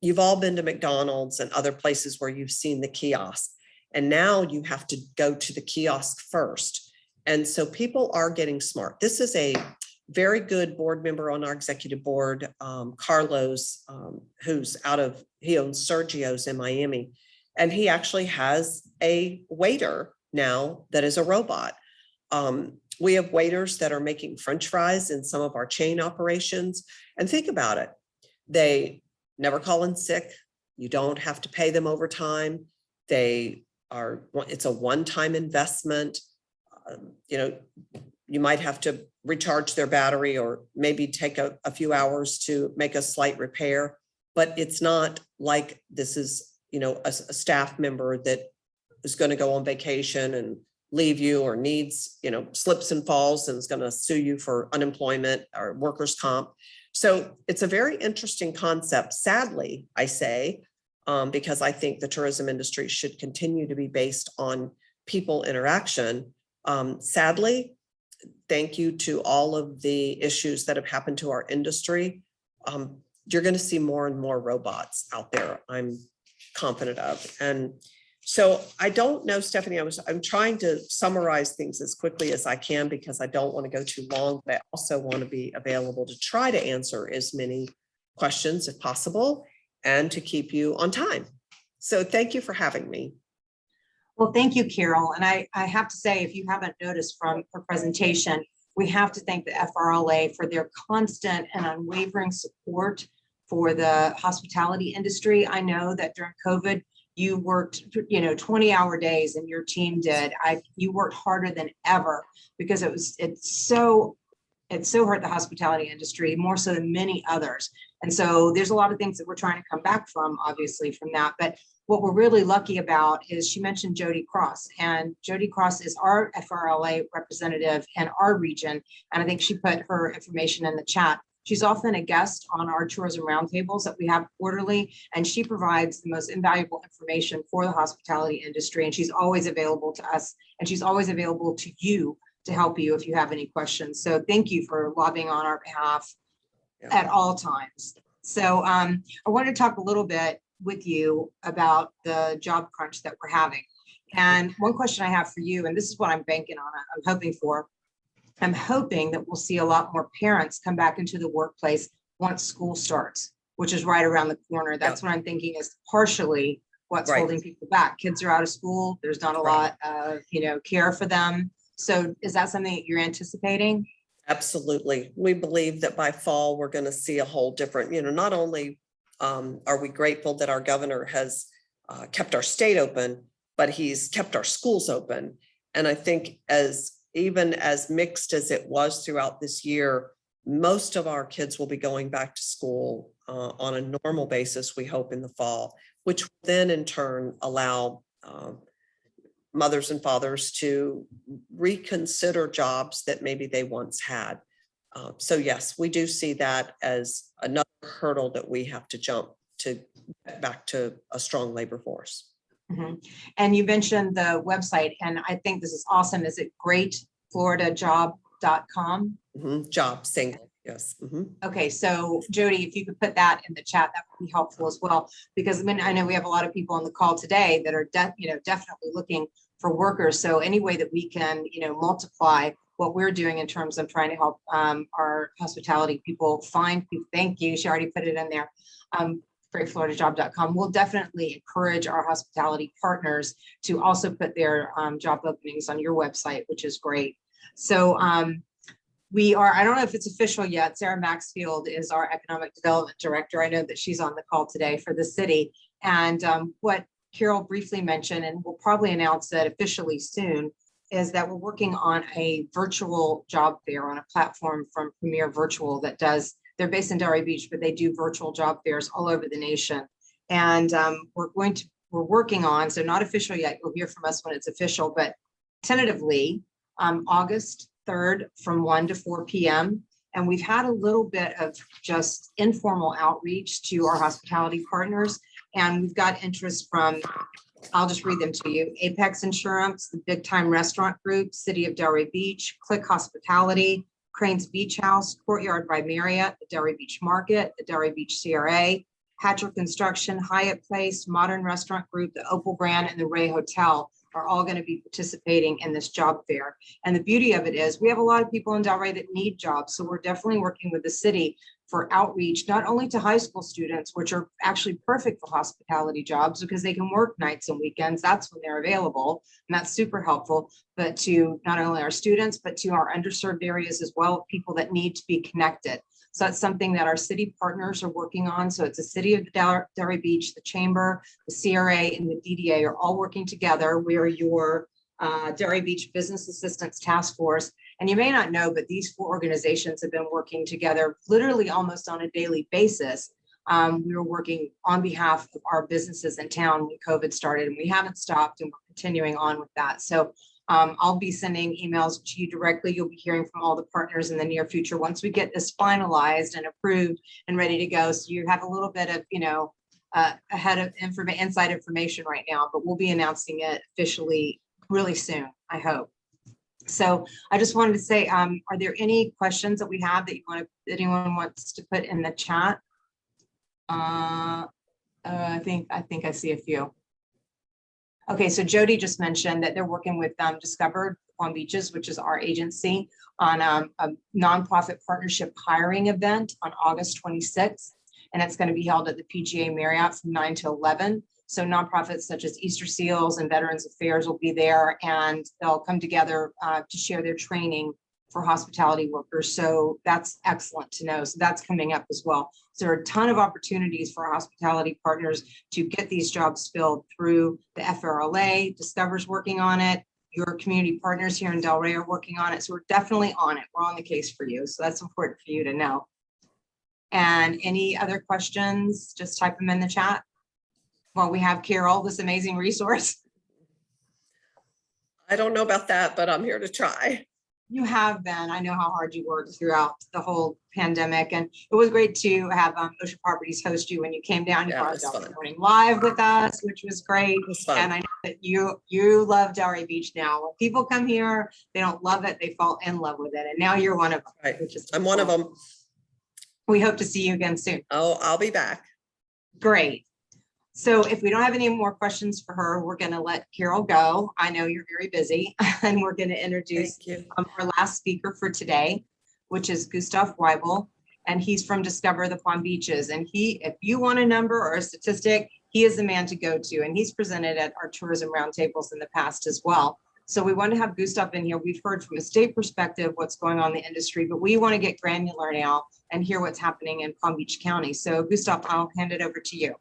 You've all been to McDonald's and other places where you've seen the kiosk, and now you have to go to the kiosk first. And so people are getting smart. This is a very good board member on our executive board, Carlos, he owns Sergio's in Miami, and he actually has a waiter now that is a robot. We have waiters that are making French fries in some of our chain operations. And think about it. They never call in sick. You don't have to pay them overtime. It's a one-time investment. You might have to recharge their battery or maybe take a few hours to make a slight repair, but it's not like this is, a staff member that is going to go on vacation and leave you or needs, slips and falls and is going to sue you for unemployment or workers' comp. So it's a very interesting concept. Sadly, I say, because I think the tourism industry should continue to be based on people interaction. Sadly, thank you to all of the issues that have happened to our industry. You're going to see more and more robots out there, I'm confident of. And so I don't know, Stephanie, I'm trying to summarize things as quickly as I can because I don't want to go too long, but I also want to be available to try to answer as many questions if possible and to keep you on time. So thank you for having me. Well, thank you, Carol. And I have to say, if you haven't noticed from her presentation, we have to thank the FRLA for their constant and unwavering support for the hospitality industry. I know that during COVID, you worked, 20-hour days, and your team did. You worked harder than ever because it's so hurt the hospitality industry more so than many others. And so there's a lot of things that we're trying to come back from, obviously, from that. But what we're really lucky about is she mentioned Jody Cross, and Jody Cross is our FRLA representative in our region. And I think she put her information in the chat. She's often a guest on our tourism roundtables that we have quarterly, and she provides the most invaluable information for the hospitality industry. And she's always available to us, and she's always available to you to help you if you have any questions. So thank you for lobbying on our behalf at all times. So I wanted to talk a little bit with you about the job crunch that we're having. And one question I have for you, and this is what I'm banking on, I'm hoping that we'll see a lot more parents come back into the workplace once school starts, which is right around the corner. That's what I'm thinking is partially what's holding people back. Kids are out of school. There's not a lot of, care for them. So is that something that you're anticipating? Absolutely. We believe that by fall, we're going to see a whole different, not only are we grateful that our governor has kept our state open, but he's kept our schools open. And I think even as mixed as it was throughout this year, most of our kids will be going back to school on a normal basis, we hope, in the fall, which will then in turn allow mothers and fathers to reconsider jobs that maybe they once had. So yes, we do see that as another hurdle that we have to jump to get back to a strong labor force. Mm-hmm. And you mentioned the website, and I think this is awesome. Is it greatfloridajob.com? Mm-hmm. Job single, yes. Mm-hmm. Okay, so Jody, if you could put that in the chat, that would be helpful as well, because I know we have a lot of people on the call today that are definitely looking for workers. So any way that we can, multiply what we're doing in terms of trying to help our hospitality people find people. Thank you. She already put it in there. greatfloridajob.com. We'll definitely encourage our hospitality partners to also put their job openings on your website, which is great. So I don't know if it's official yet. Sarah Maxfield is our economic development director. I know that she's on the call today for the city. And what Carol briefly mentioned, and we'll probably announce it officially soon, is that we're working on a virtual job fair on a platform from Premier Virtual that does, they're based in Delray Beach, but they do virtual job fairs all over the nation. And we're working on, so not official yet, you'll hear from us when it's official, but tentatively August 3rd from 1 to 4 p.m. And we've had a little bit of just informal outreach to our hospitality partners. And we've got interest from, I'll just read them to you: Apex Insurance, the Big Time Restaurant Group, City of Delray Beach, Click Hospitality, Crane's Beach House, Courtyard by Marriott, the Delray Beach Market, the Delray Beach CRA, Hatcher Construction, Hyatt Place, Modern Restaurant Group, the Opal Brand, and the Ray Hotel are all going to be participating in this job fair. And the beauty of it is we have a lot of people in Delray that need jobs. So we're definitely working with the city for outreach, not only to high school students, which are actually perfect for hospitality jobs because they can work nights and weekends. That's when they're available. And that's super helpful, but to not only our students, but to our underserved areas as well, people that need to be connected. So that's something that our city partners are working on. So it's the City of Delray Beach, the Chamber, the CRA, and the DDA are all working together. We are your Delray Beach Business Assistance Task Force. And you may not know, but these 4 organizations have been working together literally almost on a daily basis. We were working on behalf of our businesses in town when COVID started, and we haven't stopped, and we're continuing on with that. So I'll be sending emails to you directly. You'll be hearing from all the partners in the near future once we get this finalized and approved and ready to go. So you have a little bit of, ahead of inside information right now, but we'll be announcing it officially really soon, I hope. So I just wanted to say, are there any questions that we have that anyone wants to put in the chat? I think I see a few. Okay, so Jody just mentioned that they're working with Discover Palm Beaches, which is our agency, on a nonprofit partnership hiring event on August 26th. And it's going to be held at the PGA Marriott from 9 to 11. So nonprofits such as Easter Seals and Veterans Affairs will be there, and they'll come together to share their training for hospitality workers. So that's excellent to know. So that's coming up as well. So there are a ton of opportunities for our hospitality partners to get these jobs filled through the FRLA. Discover's working on it. Your community partners here in Delray are working on it. So we're definitely on it. We're on the case for you. So that's important for you to know. And any other questions, just type them in the chat. Well, we have Carol, this amazing resource. I don't know about that, but I'm here to try. You have been. I know how hard you worked throughout the whole pandemic, and it was great to have Ocean Properties host you when you came down. You Yeah, it brought was Delray fun. Morning Live with us, which was great. It was fun. And I know that you love Delray Beach now. When people come here, they don't love it; they fall in love with it. And now you're one of them. Right. Which is I'm one of them. We hope to see you again soon. Oh, I'll be back. Great. So if we don't have any more questions for her, we're going to let Carol go. I know you're very busy, and we're going to introduce our last speaker for today, which is Gustav Weibel, and he's from Discover the Palm Beaches. And if you want a number or a statistic, he is the man to go to, and he's presented at our tourism roundtables in the past as well. So we want to have Gustav in here. We've heard from a state perspective what's going on in the industry, but we want to get granular now and hear what's happening in Palm Beach County. So Gustav, I'll hand it over to you.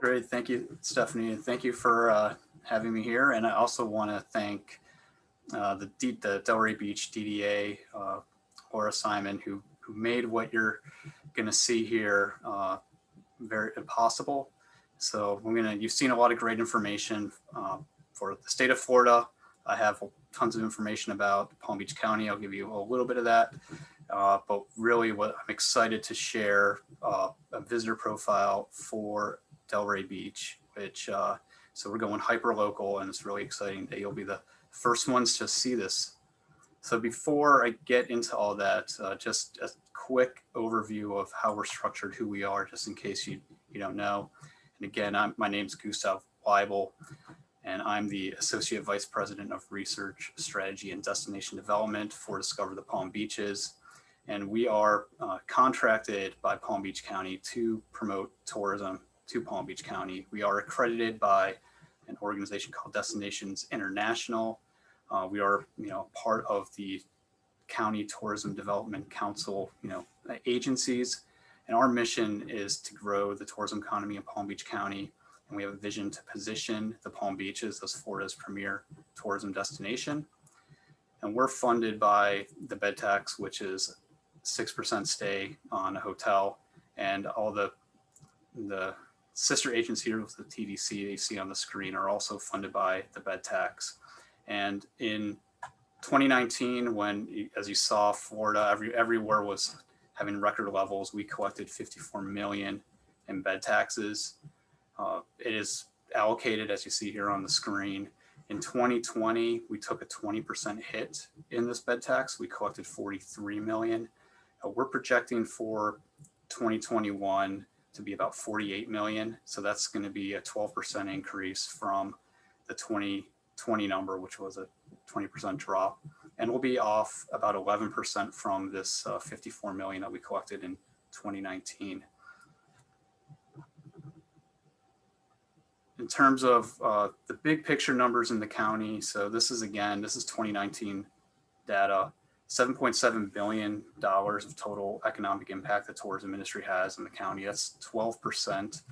Great. Thank you, Stephanie. And thank you for having me here. And I also want to thank the Delray Beach DDA, Laura Simon, who made what you're going to see here very possible. So you've seen a lot of great information for the state of Florida. I have tons of information about Palm Beach County. I'll give you a little bit of that. But really what I'm excited to share a visitor profile for Delray Beach, which so we're going hyper local, and it's really exciting that you'll be the first ones to see this. So before I get into all that, just a quick overview of how we're structured, who we are, just in case you don't know. And again, my name's Gustav Weibel, and I'm the Associate Vice President of Research, Strategy, and Destination Development for Discover the Palm Beaches. And we are contracted by Palm Beach County to promote tourism to Palm Beach County. We are accredited by an organization called Destinations International. We are, part of the County Tourism Development Council, agencies. And our mission is to grow the tourism economy in Palm Beach County. And we have a vision to position the Palm Beaches as Florida's premier tourism destination. And we're funded by the bed tax, which is 6% stay on a hotel, and all the sister agencies, the TDC you see on the screen, are also funded by the bed tax. And in 2019, when, as you saw, Florida everywhere was having record levels, we collected 54 million in bed taxes. It is allocated, as you see here on the screen. In 2020, we took a 20% hit in this bed tax. We collected 43 million. We're projecting for 2021 to be about 48 million. So that's going to be a 12% increase from the 2020 number, which was a 20% drop. And we'll be off about 11% from this 54 million that we collected in 2019. In terms of the big picture numbers in the county, so this is 2019 data, $7.7 billion of total economic impact the tourism industry has in the county. That's 12%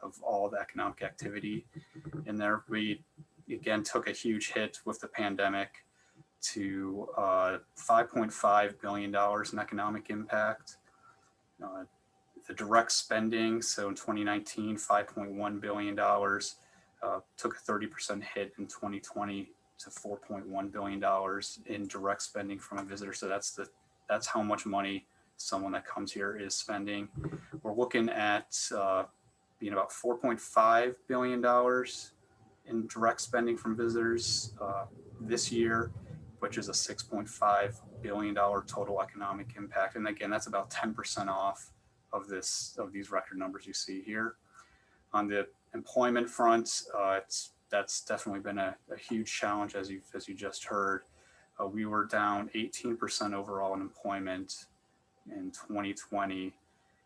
of all the economic activity in there. We, again, took a huge hit with the pandemic to $5.5 billion in economic impact. The direct spending, so in 2019, $5.1 billion, took a 30% hit in 2020 to $4.1 billion in direct spending from a visitor. So that's how much money someone that comes here is spending. We're looking at being about $4.5 billion in direct spending from visitors this year, which is a $6.5 billion total economic impact. And again, that's about 10% off of these record numbers you see here. On the employment front, that's definitely been a huge challenge, as you just heard. We were down 18% overall in employment in 2020,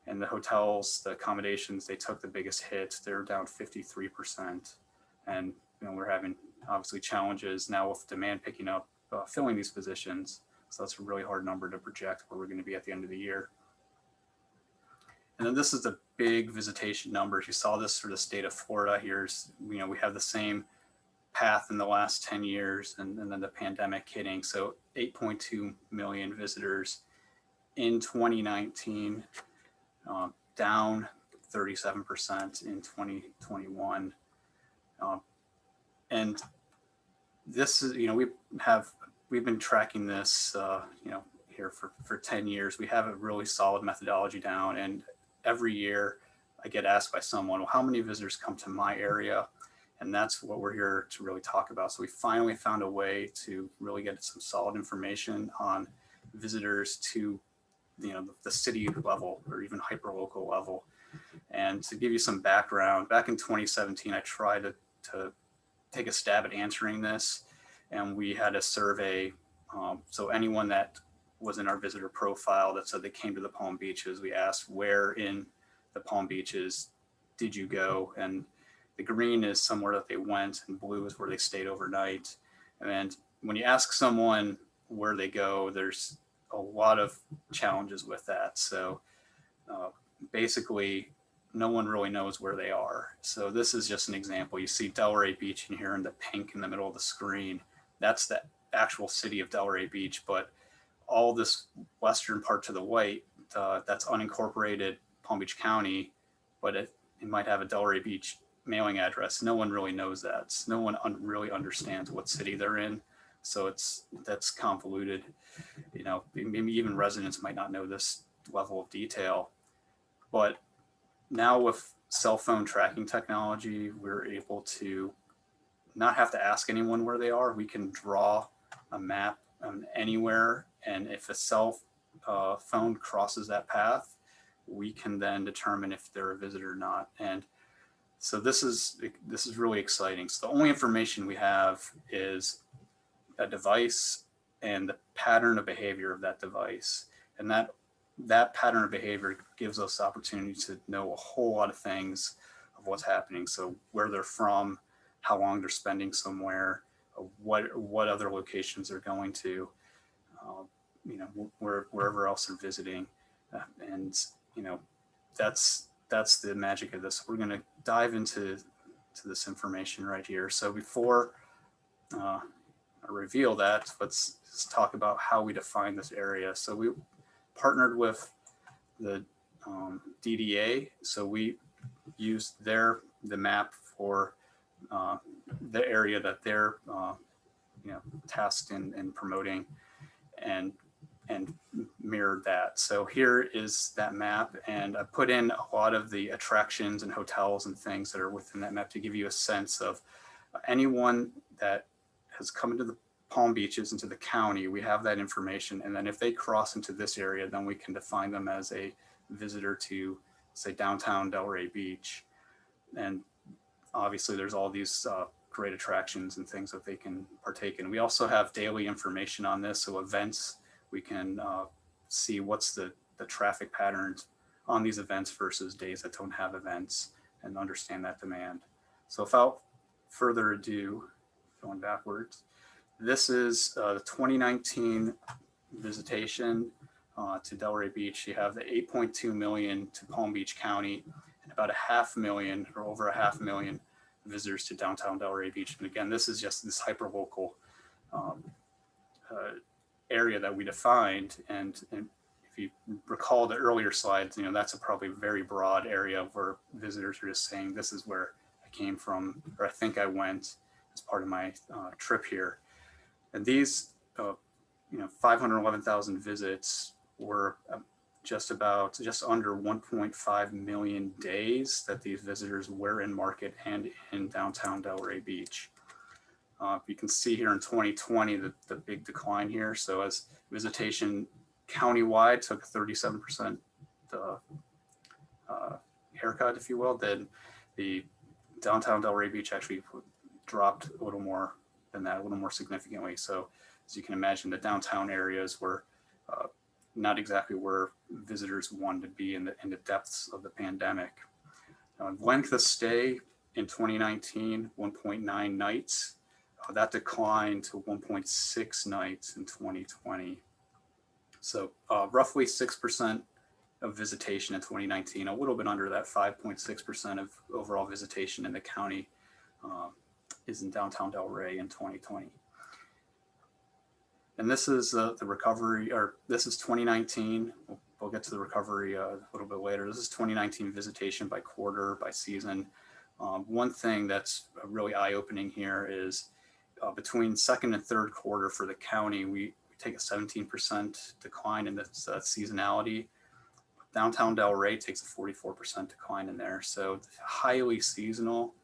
and the hotels, the accommodations, they took the biggest hit. They're down 53%, and we're having obviously challenges now with demand picking up, filling these positions. So that's a really hard number to project where we're going to be at the end of the year. And then this is the big visitation numbers. You saw this for the state of Florida. Here's, we have the same path in the last 10 years and then the pandemic hitting. So 8.2 million visitors in 2019, down 37% in 2021. And this is, we've been tracking this, here for 10 years. We have a really solid methodology down, and every year I get asked by someone, well, how many visitors come to my area? And that's what we're here to really talk about. So we finally found a way to really get some solid information on visitors to, the city level or even hyperlocal level. And to give you some background, back in 2017, I tried to take a stab at answering this, and we had a survey. So anyone that was in our visitor profile that said they came to the Palm Beaches, we asked, where in the Palm Beaches did you go? And the green is somewhere that they went, and blue is where they stayed overnight. And when you ask someone where they go, there's a lot of challenges with that. So basically, no one really knows where they are. So this is just an example. You see Delray Beach in here in the pink in the middle of the screen. That's the actual city of Delray Beach, but all this western part to the white, that's unincorporated Palm Beach County, but it might have a Delray Beach mailing address. No one really knows that. No one really understands what city they're in. So that's convoluted. Maybe even residents might not know this level of detail. But now with cell phone tracking technology, we're able to not have to ask anyone where they are. We can draw a map anywhere, and if a cell phone crosses that path, we can then determine if they're a visitor or not. And so this is really exciting. So the only information we have is a device and the pattern of behavior of that device, and that pattern of behavior gives us the opportunity to know a whole lot of things, of what's happening. So where they're from, how long they're spending somewhere, what other locations they're going to, wherever else they're visiting. And, that's the magic of this. We're going to dive into this information right here. So before I reveal that, let's talk about how we define this area. So we partnered with the DDA. So we used the map for the area that they're tasked in promoting, and mirrored that. So here is that map, and I put in a lot of the attractions and hotels and things that are within that map to give you a sense of anyone that has come into the Palm Beaches, into the county. We have that information, and then if they cross into this area, then we can define them as a visitor to, say, downtown Delray Beach. And obviously there's all these great attractions and things that they can partake in. We also have daily information on this, so events, we can see what's the traffic patterns on these events versus days that don't have events, and understand that demand. So without further ado, going backwards, this is the 2019 visitation to Delray Beach. You have the 8.2 million to Palm Beach County, and about 500,000 or over 500,000 visitors to downtown Delray Beach. And again, this is just this hyper-local area that we defined. And if you recall the earlier slides, that's a probably very broad area where visitors are just saying, this is where I came from, or I think I went as part of my trip here. And these, 511,000 visits were just under 1.5 million days that these visitors were in market and in downtown Delray Beach. You can see here in 2020 the big decline here. So as visitation countywide took a 37% haircut, if you will, then the downtown Delray Beach actually dropped a little more than that, a little more significantly. So as you can imagine, the downtown areas were not exactly where visitors wanted to be in the depths of the pandemic. Length of stay in 2019, 1.9 nights. That declined to 1.6 nights in 2020. So roughly 6% of visitation in 2019, a little bit under that 5.6% of overall visitation in the county is in downtown Delray in 2020. And this is the recovery, or this is 2019. We'll get to the recovery a little bit later. This is 2019 visitation by quarter, by season. One thing that's really eye-opening here is between second and third quarter for the county, we take a 17% decline in that seasonality. Downtown Delray takes a 44% decline in there. So highly seasonal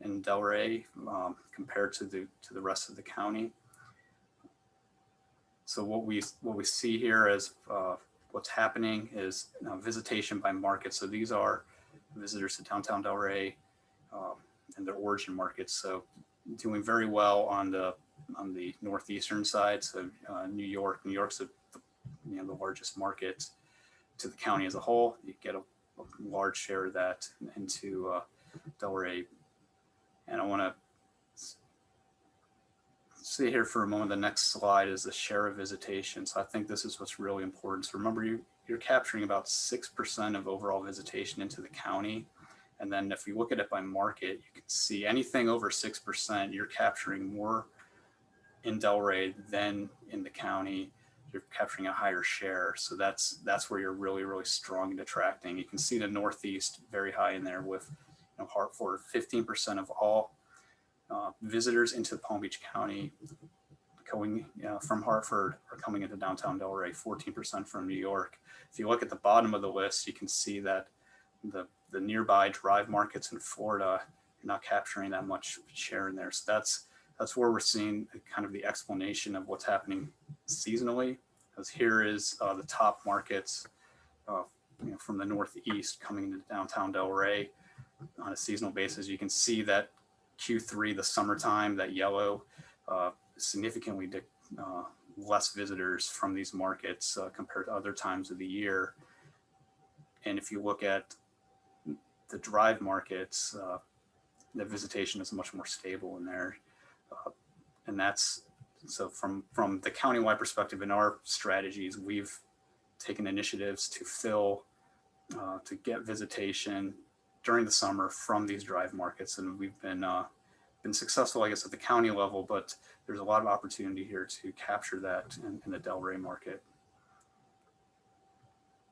in Delray compared to the rest of the county. So what we see here is what's happening is visitation by market. So these are visitors to downtown Delray and their origin markets. So doing very well on the northeastern side. So New York's the largest market to the county as a whole. You get a large share of that into Delray. And I want to see here for a moment. The next slide is the share of visitation. So I think this is what's really important. So remember, you're capturing about 6% of overall visitation into the county. And then if you look at it by market, you can see anything over 6%, you're capturing more in Delray than in the county. You're capturing a higher share. So that's where you're really, really strong in attracting. You can see the Northeast very high in there with Hartford, 15% of all visitors into Palm Beach County going from Hartford are coming into downtown Delray, 14% from New York. If you look at the bottom of the list, you can see that the nearby drive markets in Florida, you're not capturing that much share in there. So that's where we're seeing kind of the explanation of what's happening seasonally. Because here is the top markets from the Northeast coming into downtown Delray on a seasonal basis. You can see that Q3, the summertime, that yellow, significantly less visitors from these markets compared to other times of the year. And if you look at the drive markets, the visitation is much more stable in there. And that's, so from the countywide perspective in our strategies, we've taken initiatives to to get visitation during the summer from these drive markets. And we've been successful, I guess, at the county level, but there's a lot of opportunity here to capture that in the Delray market.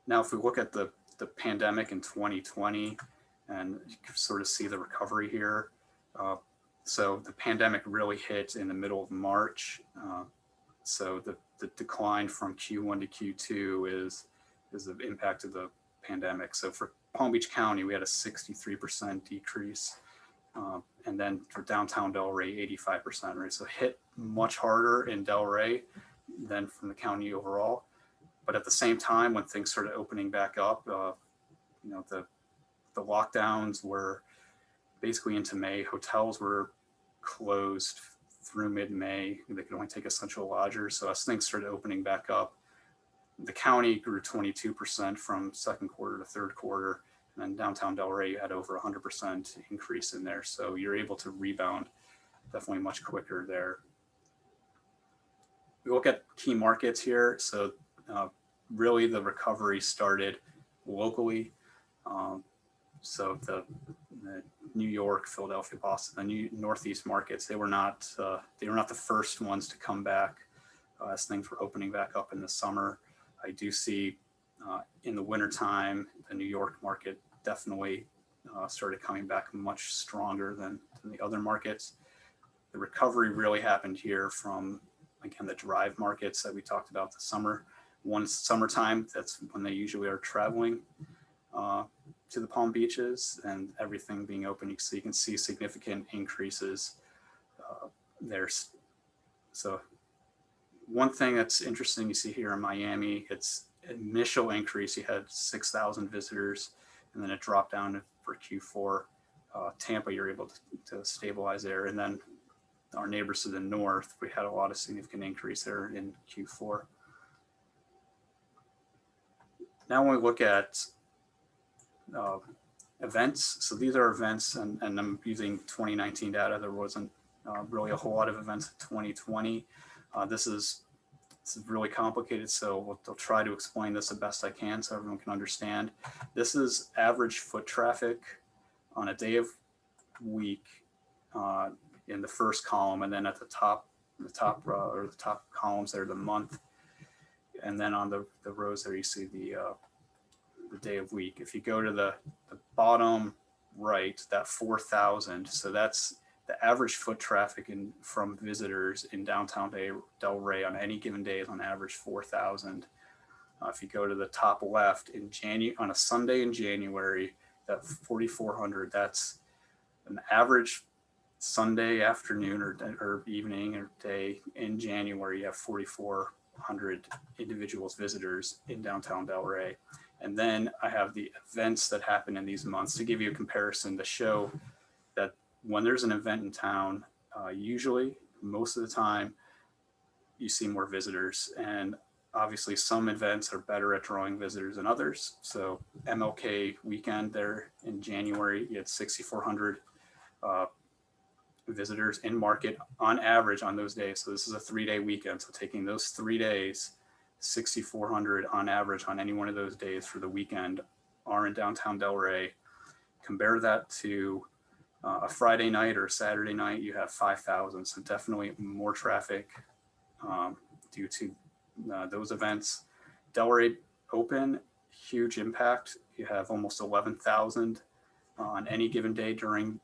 Now, if we look at the pandemic in 2020, and you can sort of see the recovery here. So the pandemic really hit in the middle of March. So the decline from Q1 to Q2 is the impact of the pandemic. So for Palm Beach County, we had a 63% decrease. And then for downtown Delray, 85%, right? So hit much harder in Delray than from the county overall. But at the same time, when things started opening back up, you know, the lockdowns were basically into May. Hotels were closed through mid-May. They could only take essential lodgers. So as things started opening back up, the county grew 22% from second quarter to third quarter. And then downtown Delray had over 100% increase in there. So you're able to rebound definitely much quicker there. We look at key markets here. So really the recovery started locally. So the New York, Philadelphia, Boston, the Northeast markets, they were not the first ones to come back as things were opening back up in the summer. I do see in the wintertime, the New York market definitely started coming back much stronger than the other markets. The recovery really happened here from, again, the drive markets that we talked about the summer. One summertime, that's when they usually are traveling to the Palm Beaches and everything being open. So you can see significant increases there. So one thing that's interesting you see here in Miami, it's initial increase, you had 6,000 visitors and then it dropped down for Q4. Tampa, you're able to stabilize there. And then our neighbors to the north, we had a lot of significant increase there in Q4. Now when we look at events, so these are events, and I'm using 2019 data. There wasn't really a whole lot of events in 2020. This is really complicated, so I'll try to explain this the best I can so everyone can understand. This is average foot traffic on a day of week in the first column, and then at the top columns there, the month, and then on the rows there you see the day of week. If you go to the bottom right, that 4,000, so that's the average foot traffic from visitors in downtown Delray on any given day is on average 4,000. If you go to the top left on a Sunday in January, that 4,400, that's an average Sunday afternoon or evening or day in January. You have 4,400 individuals, visitors in downtown Delray. And then I have the events that happen in these months to give you a comparison to show that when there's an event in town, usually most of the time you see more visitors, and obviously some events are better at drawing visitors than others. So Mlk Weekend there in January, you had 6,400 visitors in market on average on those days. So this is a 3-day weekend. So taking those 3 days, 6,400 on average on any one of those days for the weekend are in downtown Delray. Compare that to a Friday night or a Saturday night, you have 5,000. So definitely more traffic due to those events. Delray Open, huge impact. You have almost 11,000 on any given day during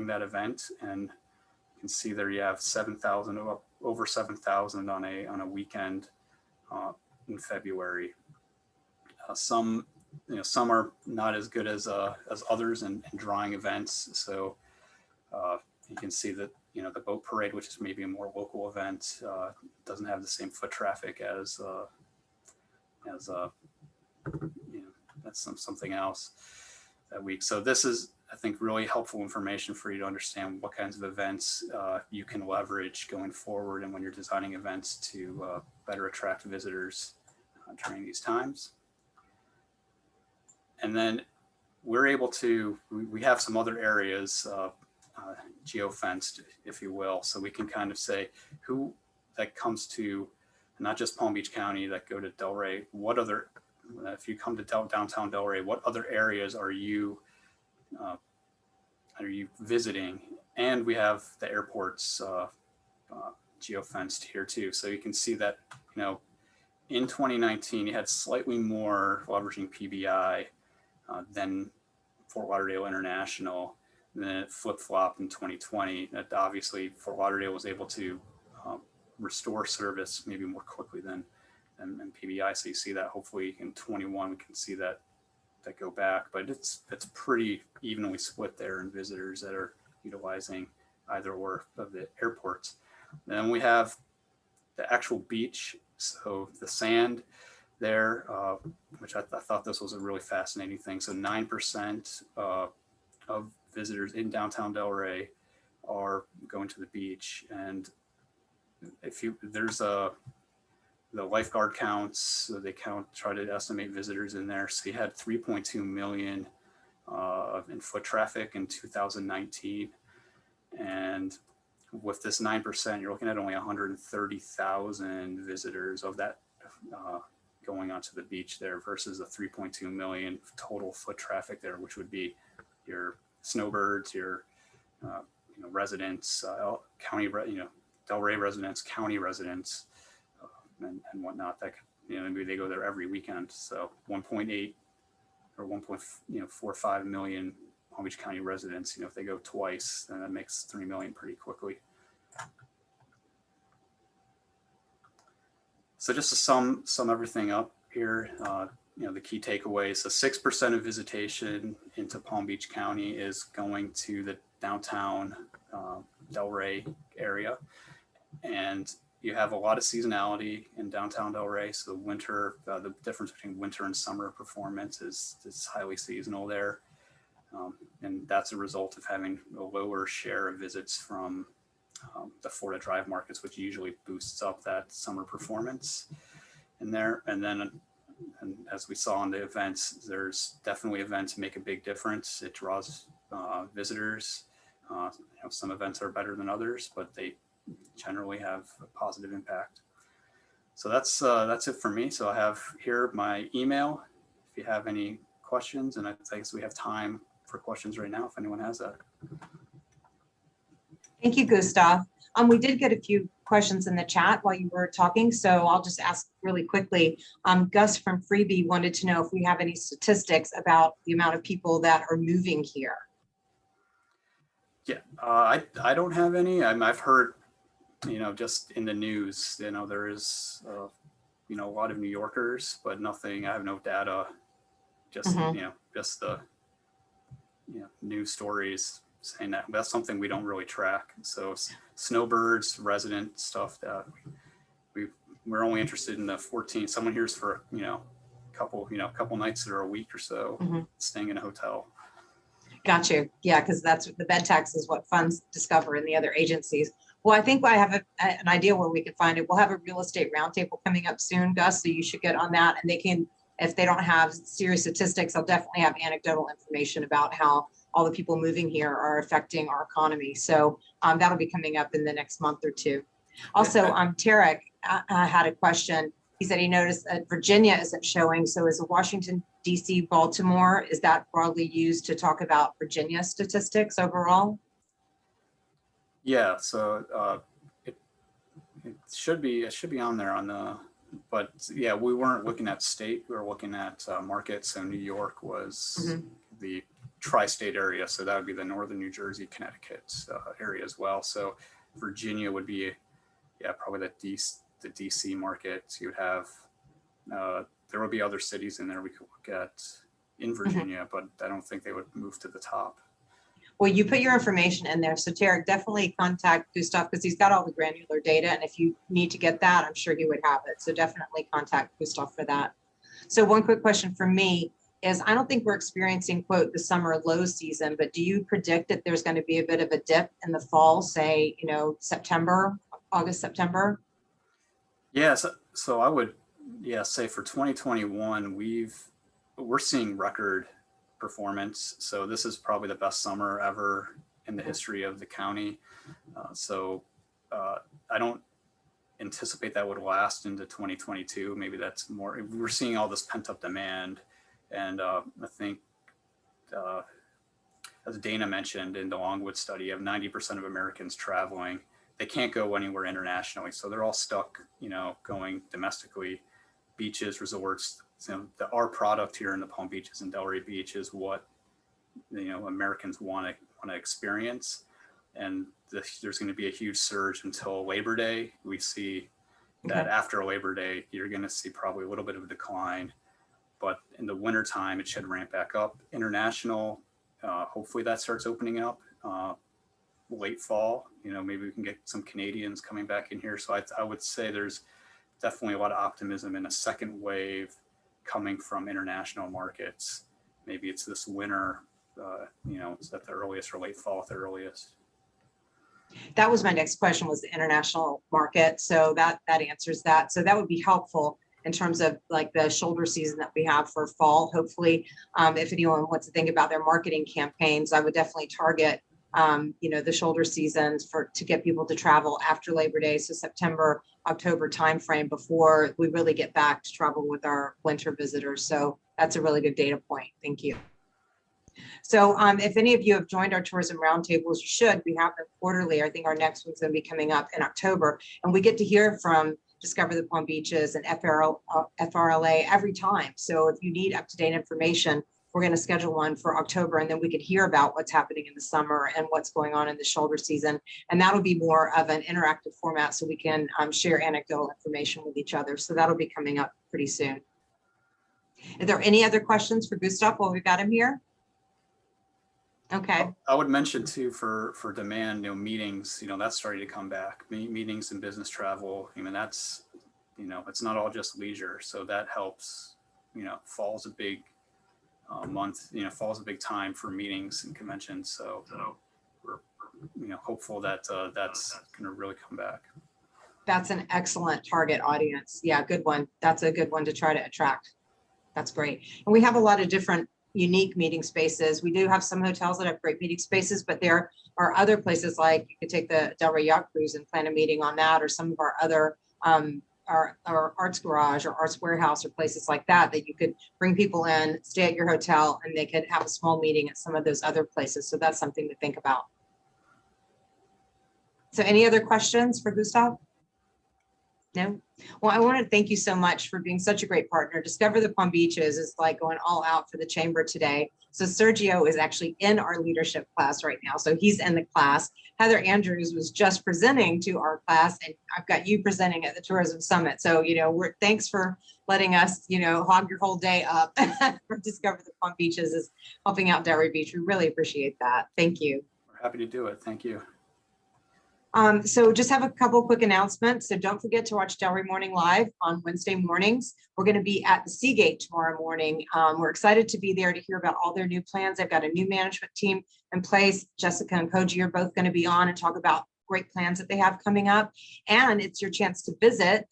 that event, and you can see there you have 7,000, over 7,000 on a weekend in February. Some are not as good as others in drawing events. So you can see that the boat parade, which is maybe a more local event, doesn't have the same foot traffic as that's something else that week. So this is, I think, really helpful information for you to understand what kinds of events you can leverage going forward, and when you're designing events to better attract visitors during these times. And then we're able to, we have some other areas geo-fenced, if you will, so we can kind of say who that comes to, not just Palm Beach County, that go to Delray, what other, if you come to downtown Delray, what other areas are you visiting? And we have the airports geo-fenced here too. So you can see that, you know, in 2019, you had slightly more leveraging PBI than Fort Lauderdale International. And then it flip-flopped in 2020. That obviously Fort Lauderdale was able to restore service maybe more quickly than PBI. So you see that hopefully in 21 we can see that go back. But it's pretty evenly split there in visitors that are utilizing either or of the airports. Then we have the actual beach. So the sand there, which I thought this was a really fascinating thing. So 9% of visitors in downtown Delray are going to the beach. And if you, there's the lifeguard counts, so they try to estimate visitors in there. So you had 3.2 million in foot traffic in 2019. And with this 9%, you're looking at only 130,000 visitors of that going onto the beach there versus the 3.2 million total foot traffic there, which would be your snowbirds, your residents, county, Delray residents, county residents, and whatnot. That maybe they go there every weekend. So 1.8 or 1.45 million Palm Beach County residents. If they go twice, then that makes 3 million pretty quickly. So just to sum everything up here, the key takeaways: so 6% of visitation into Palm Beach County is going to the downtown Delray area, and you have a lot of seasonality in downtown Delray. So winter, the difference between winter and summer performance is highly seasonal there, and that's a result of having a lower share of visits from the Florida drive markets, which usually boosts up that summer performance in there. And then, and as we saw in the events, there's definitely events make a big difference. It draws visitors. Some events are better than others, but they generally have a positive impact. So that's it for me. So I have here my email if you have any questions, and I think we have time for questions right now if anyone has that. Thank you, Gustav. We did get a few questions in the chat while you were talking, so I'll just ask really quickly. Gus from Freebie wanted to know if we have any statistics about the amount of people that are moving here. Yeah, I don't have any. I've heard, just in the news, there is, a lot of New Yorkers, but nothing. I have no data. Just just the news stories saying that. That's something we don't really track. So snowbirds, resident stuff that we're only interested in the 14. Someone here's for couple nights or a week or so, staying in a hotel. Got you. Yeah, because that's the bed tax is what funds Discover and the other agencies. Well, I think I have an idea where we can find it. We'll have a real estate roundtable coming up soon, Gus, so you should get on that. And they can, if they don't have serious statistics, they'll definitely have anecdotal information about how all the people moving here are affecting our economy. So that'll be coming up in the next month or two. Also, Tarik had a question. He said he noticed that Virginia isn't showing. So is Washington, DC, Baltimore, is that broadly used to talk about Virginia statistics overall? Yeah, so it should be on there but yeah, we weren't looking at state, we were looking at markets. So New York was the tri-state area, so that would be the northern New Jersey, Connecticut area as well. So Virginia would be, probably the DC market. So you would have, there would be other cities in there we could look at in Virginia, but I don't think they would move to the top. Well, you put your information in there. So Tarik, definitely contact Gustav because he's got all the granular data. And if you need to get that, I'm sure he would have it. So definitely contact Gustav for that. So one quick question from me is, I don't think we're experiencing, quote, the summer low season, but do you predict that there's going to be a bit of a dip in the fall, say, September, August, September? Yeah, so I would, say for 2021, we're seeing record performance. So this is probably the best summer ever in the history of the county. I don't anticipate that would last into 2022. Maybe that's more, we're seeing all this pent up demand. And I think, as Dana mentioned in the Longwood study, you have 90% of Americans traveling. They can't go anywhere internationally. So they're all stuck, going domestically, beaches, resorts. Our product here in the Palm Beaches and Delray Beach is what, Americans want to experience. And there's going to be a huge surge until Labor Day. We see that after Labor Day, you're going to see probably a little bit of a decline, but in the wintertime, it should ramp back up. International, hopefully that starts opening up late fall. Maybe we can get some Canadians coming back in here. So I would say there's definitely a lot of optimism in a second wave coming from international markets. Maybe it's this winter, it's at the earliest, or late fall at the earliest. That was my next question, was the international market. So that answers that. So that would be helpful in terms of like the shoulder season that we have for fall. Hopefully, if anyone wants to think about their marketing campaigns, I would definitely target, the shoulder seasons to get people to travel after Labor Day. So September, October timeframe, before we really get back to travel with our winter visitors. So that's a really good data point. Thank you. So if any of you have joined our tourism roundtables, you should. We have them quarterly. I think our next one's going to be coming up in October, and we get to hear from Discover the Palm Beaches and FRLA every time. So if you need up-to-date information, we're going to schedule one for October, and then we could hear about what's happening in the summer and what's going on in the shoulder season. And that'll be more of an interactive format, so we can share anecdotal information with each other. So that'll be coming up pretty soon. Are there any other questions for Gustav while we've got him here? Okay. I would mention too, for demand, meetings, that's starting to come back. Meetings and business travel. That's, it's not all just leisure. So that helps. Fall's a big month. Fall's a big time for meetings and conventions. So we're, hopeful that that's going to really come back. That's an excellent target audience. Yeah, good one. That's a good one to try to attract. That's great. And we have a lot of different unique meeting spaces. We do have some hotels that have great meeting spaces, but there are other places, like you could take the Delray Yacht Cruise and plan a meeting on that, or some of our other our Arts Garage or Arts Warehouse or places like that you could bring people in, stay at your hotel, and they could have a small meeting at some of those other places. So that's something to think about. So any other questions for Gustav? No? Well, I want to thank you so much for being such a great partner. Discover the Palm Beaches is like going all out for the chamber today. So Sergio is actually in our leadership class right now. So he's in the class. Heather Andrews was just presenting to our class, and I've got you presenting at the Tourism Summit. So, thanks for letting us, hog your whole day up for Discover the Palm Beaches is helping out Delray Beach. We really appreciate that. Thank you. We're happy to do it. Thank you. So just have a couple quick announcements. So don't forget to watch Delray Morning Live on Wednesday mornings. We're going to be at the Seagate tomorrow morning. We're excited to be there to hear about all their new plans. They've got a new management team in place. Jessica and Koji are both going to be on and talk about great plans that they have coming up. And it's your chance to visit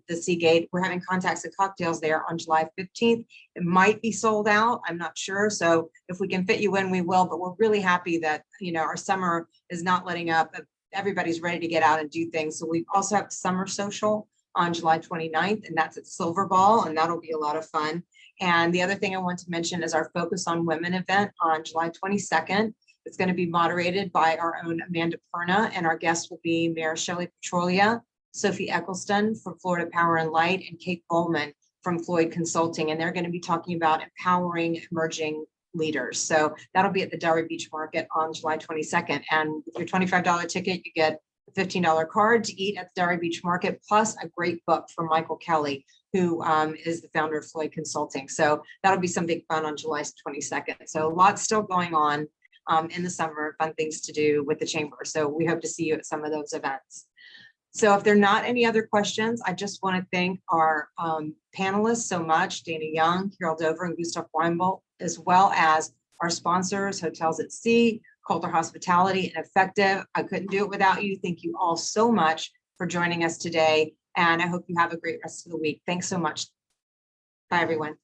the Seagate. We're having contacts and cocktails there on July 15th. It might be sold out. I'm not sure. So if we can fit you in, we will. But we're really happy that, our summer is not letting up. Everybody's ready to get out and do things. So we also have Summer Social on July 29th, and that's at Silver Ball, and that'll be a lot of fun. And the other thing I want to mention is our Focus on Women event on July 22nd. It's going to be moderated by our own Amanda Perna, and our guests will be Mayor Shelley Petrolia, Sophie Eccleston from Florida Power and Light, and Kate Bowman from Floyd Consulting. And they're going to be talking about empowering emerging leaders. So that'll be at the Delray Beach Market on July 22nd. And with your $25 ticket, you get a $15 card to eat at the Delray Beach Market, plus a great book from Michael Kelly, who is the founder of Floyd Consulting. So that'll be something fun on July 22nd. So lots still going on in the summer, fun things to do with the chamber. So we hope to see you at some of those events. So if there are not any other questions, I just want to thank our panelists so much, Dana Young, Carol Dover, and Gustav Weibel, as well as our sponsors, Hotels at Sea, Coulter Hospitality, and Effective. I couldn't do it without you. Thank you all so much for joining us today. And I hope you have a great rest of the week. Thanks so much. Bye, everyone.